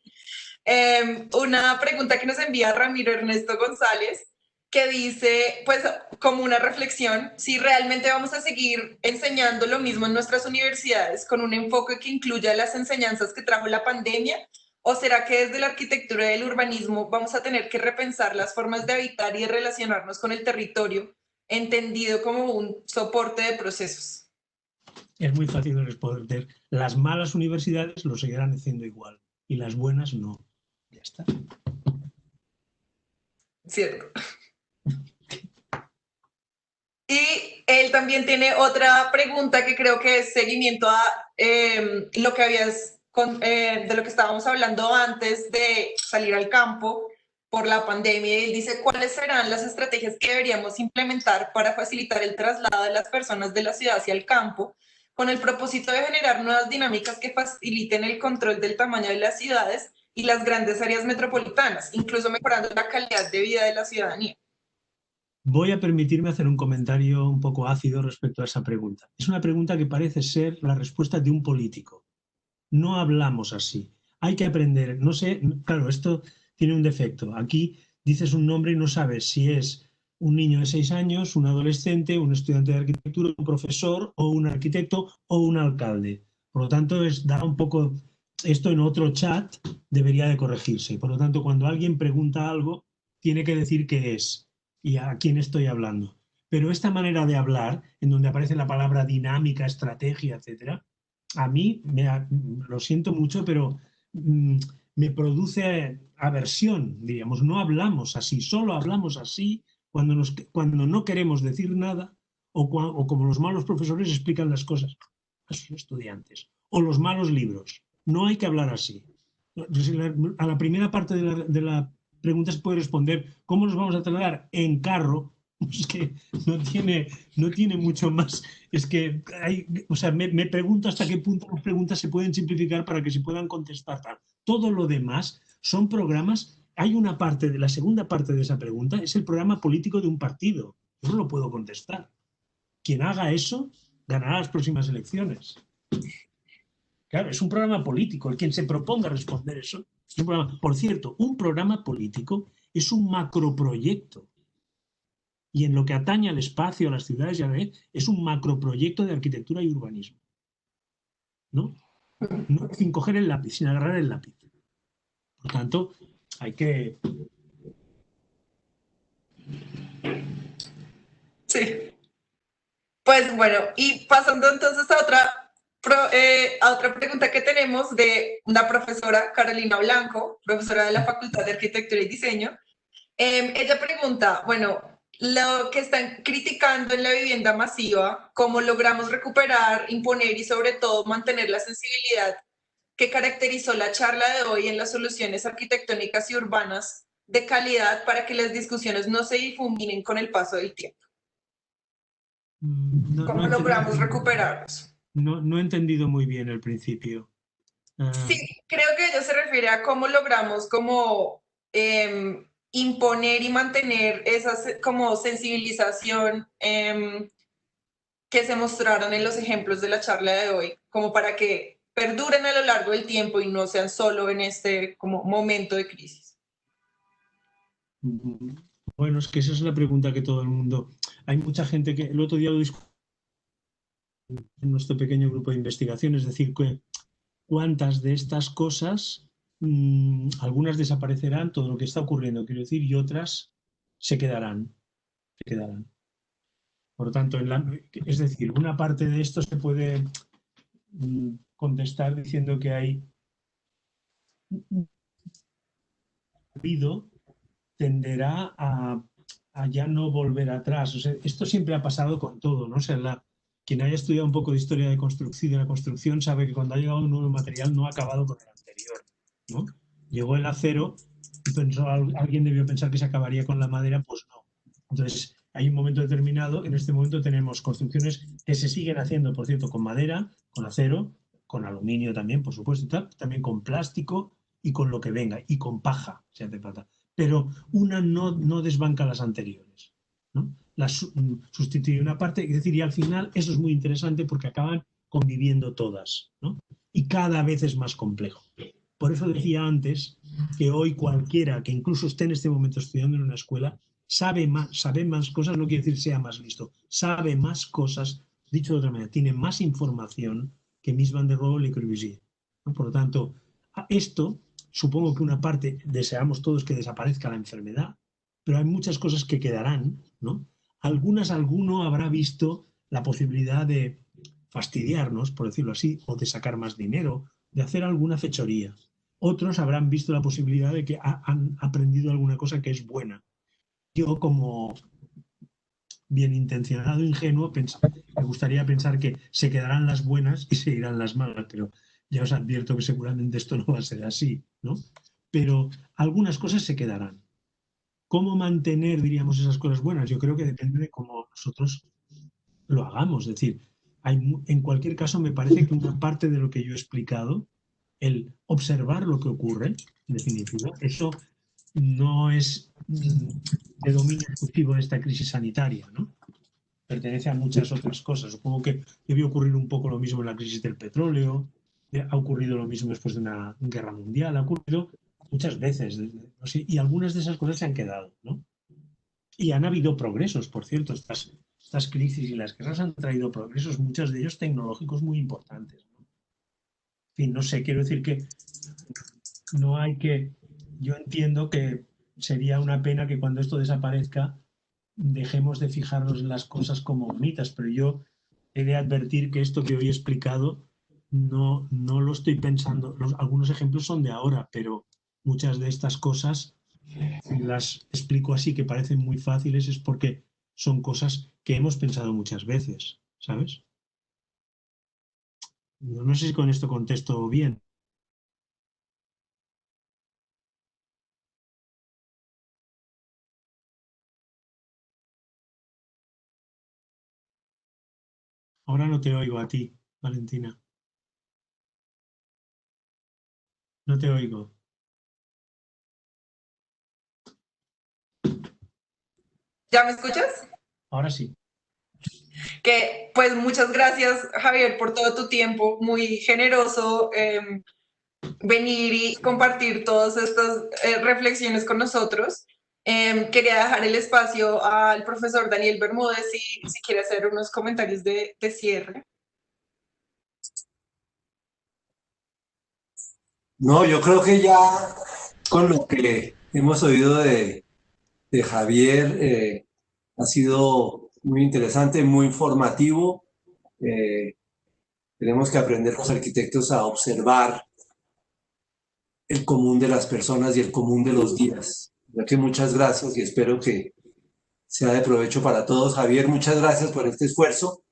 Una pregunta que nos envía Ramiro Ernesto González, que dice, pues como una reflexión, si realmente vamos a seguir enseñando lo mismo en nuestras universidades con un enfoque que incluya las enseñanzas que trajo la pandemia, ¿o será que desde la arquitectura y el urbanismo vamos a tener que repensar las formas de habitar y de relacionarnos con el territorio, entendido como un soporte de procesos? Es muy fácil de responder. Las malas universidades lo seguirán haciendo igual y las buenas no. Ya está. Cierto. Y él también tiene otra pregunta que creo que es seguimiento a lo que de lo que estábamos hablando antes de salir al campo por la pandemia. Y él dice, ¿cuáles serán las estrategias que deberíamos implementar para facilitar el traslado de las personas de la ciudad hacia el campo, con el propósito de generar nuevas dinámicas que faciliten el control del tamaño de las ciudades y las grandes áreas metropolitanas, incluso mejorando la calidad de vida de la ciudadanía? Voy a permitirme hacer un comentario un poco ácido respecto a esa pregunta. Es una pregunta que parece ser la respuesta de un político. No hablamos así. Hay que aprender. No sé, claro, esto tiene un defecto. Aquí dices un nombre y no sabes si es un niño de 6 años, un adolescente, un estudiante de arquitectura, un profesor o un arquitecto o un alcalde. Por lo tanto, da un poco, esto en otro chat debería de corregirse. Por lo tanto, cuando alguien pregunta algo, tiene que decir qué es y a quién estoy hablando. Pero esta manera de hablar, en donde aparece la palabra dinámica, estrategia, etcétera, a mí, lo siento mucho, pero me produce aversión, diríamos. No hablamos así, solo hablamos así cuando no queremos decir nada o como los malos profesores explican las cosas a sus estudiantes, o los malos libros. No hay que hablar así. A la primera parte de la pregunta se puede responder, ¿cómo nos vamos a trasladar? En carro. Es que no tiene mucho más. Es que o sea, me pregunto hasta qué punto las preguntas se pueden simplificar para que se puedan contestar. Todo lo demás son programas. Hay una parte, la segunda parte de esa pregunta es el programa político de un partido. Yo no lo puedo contestar. Quien haga eso ganará las próximas elecciones. Claro, es un programa político. El quien se proponga responder eso es un programa. Por cierto, un programa político es un macroproyecto. Y en lo que atañe al espacio, a las ciudades y a la red, es un macroproyecto de arquitectura y urbanismo. ¿No? No sin coger el lápiz, sin agarrar el lápiz. Por tanto, hay que... Sí. Pues bueno, y pasando entonces a otra pregunta que tenemos de una profesora, Carolina Blanco, profesora de la Facultad de Arquitectura y Diseño. Ella pregunta, bueno, lo que están criticando en la vivienda masiva, cómo logramos recuperar, imponer y sobre todo mantener la sensibilidad que caracterizó la charla de hoy en las soluciones arquitectónicas y urbanas de calidad para que las discusiones no se difuminen con el paso del tiempo. ¿Cómo logramos recuperarlos? No he entendido muy bien el principio. Sí, creo que ella se refiere a cómo logramos como imponer y mantener esa como sensibilización que se mostraron en los ejemplos de la charla de hoy, como para que perduren a lo largo del tiempo y no sean solo en este como momento de crisis. Bueno, es que esa es la pregunta que todo el mundo... Hay mucha gente que el otro día lo discutí en nuestro pequeño grupo de investigación, es decir, que cuántas de estas cosas, algunas desaparecerán, todo lo que está ocurriendo, quiero decir, y otras se quedarán. Por lo tanto, es decir, una parte de esto se puede contestar diciendo que hay habido tenderá a ya no volver atrás. O sea, esto siempre ha pasado con todo, ¿no? O sea, quien haya estudiado un poco de historia de la construcción sabe que cuando ha llegado un nuevo material no ha acabado con el anterior, ¿no? Llegó el acero y alguien debió pensar que se acabaría con la madera, pues no. Entonces, hay un momento determinado, en este momento tenemos construcciones que se siguen haciendo, por cierto, con madera, con acero, con aluminio también, por supuesto, también con plástico y con lo que venga, y con paja, si hace falta. Pero una no desbanca las anteriores, ¿no? Sustituye una parte, es decir, y al final eso es muy interesante porque acaban conviviendo todas, ¿no? Y cada vez es más complejo. Por eso decía antes que hoy cualquiera que incluso esté en este momento estudiando en una escuela sabe más cosas, no quiere decir sea más listo, sabe más cosas, dicho de otra manera, tiene más información que Mies van der Rohe o Le Corbusier, ¿no? Por lo tanto, esto, supongo que una parte deseamos todos que desaparezca la enfermedad, pero hay muchas cosas que quedarán, ¿no? Alguno habrá visto la posibilidad de fastidiarnos, por decirlo así, o de sacar más dinero, de hacer alguna fechoría. Otros habrán visto la posibilidad de que han aprendido alguna cosa que es buena. Yo, como bien intencionado, ingenuo, me gustaría pensar que se quedarán las buenas y se irán las malas, pero ya os advierto que seguramente esto no va a ser así, ¿no? Pero algunas cosas se quedarán. ¿Cómo mantener, diríamos, esas cosas buenas? Yo creo que depende de cómo nosotros lo hagamos. Es decir, en cualquier caso, me parece que una parte de lo que yo he explicado, el observar lo que ocurre, en definitiva, eso no es de dominio exclusivo de esta crisis sanitaria, ¿no? Pertenece a muchas otras cosas. Supongo que debió ocurrir un poco lo mismo en la crisis del petróleo, ha ocurrido lo mismo después de una guerra mundial, ha ocurrido muchas veces, no sé, y algunas de esas cosas se han quedado, ¿no? Y han habido progresos, por cierto, estas crisis y las guerras han traído progresos, muchos de ellos tecnológicos muy importantes, ¿no? En fin, no sé, quiero decir que no hay que... Yo entiendo que sería una pena que cuando esto desaparezca dejemos de fijarnos en las cosas como bonitas, pero yo he de advertir que esto que hoy he explicado no lo estoy pensando. Algunos ejemplos son de ahora, pero muchas de estas cosas, si las explico así, que parecen muy fáciles, es porque son cosas que hemos pensado muchas veces, ¿sabes? No sé si con esto contesto bien. Ahora no te oigo a ti, Valentina. No te oigo. ¿Ya me escuchas? Ahora sí. Que pues muchas gracias, Javier, por todo tu tiempo, muy generoso venir y compartir todas estas reflexiones con nosotros. Quería dejar el espacio al profesor Daniel Bermúdez si quiere hacer unos comentarios de cierre. No, yo creo que ya con lo que hemos oído de Javier ha sido muy interesante, muy informativo. Eh, Tenemos que aprender los arquitectos a observar el común de las personas y el común de los días. Ya que muchas gracias y espero que sea de provecho para todos. Javier, muchas gracias por este esfuerzo.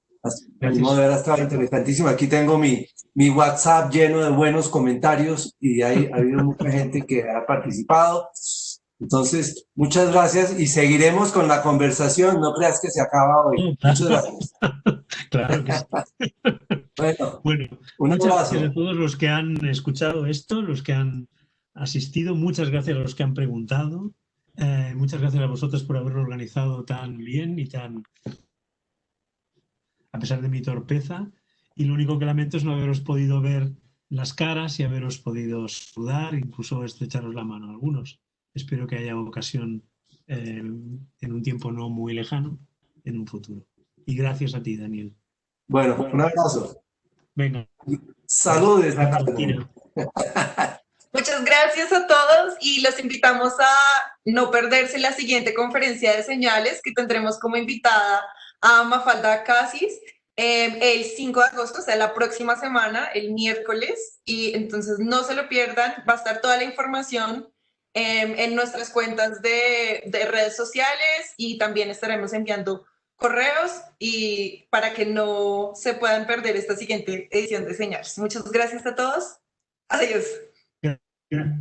A mi modo de ver, ha estado interesantísimo. Aquí tengo mi WhatsApp lleno de buenos comentarios y ha habido mucha gente que ha participado. Entonces, muchas gracias y seguiremos con la conversación. No creas que se acaba hoy. Muchas gracias. Claro que sí. Bueno, un muchas abrazo. gracias a todos los que han escuchado esto, los que han asistido. Muchas gracias a los que han preguntado. Muchas gracias a vosotros por haberlo organizado tan bien y tan, a pesar de mi torpeza. Y lo único que lamento es no haberos podido ver las caras y haberos podido saludar, incluso estrecharos la mano a algunos. Espero que haya ocasión en un tiempo no muy lejano, en un futuro. Y gracias a ti, Daniel. Bueno, un abrazo. Venga. Saludes. Muchas gracias a todos y los invitamos a no perderse la siguiente conferencia de señales que tendremos como invitada a Mafalda Casis el 5 de agosto, o sea, la próxima semana, el miércoles, y entonces no se lo pierdan, va a estar toda la información en nuestras cuentas de redes sociales y también estaremos enviando correos y para que no se puedan perder esta siguiente edición de señales. Muchas gracias a todos. Adiós. Yeah.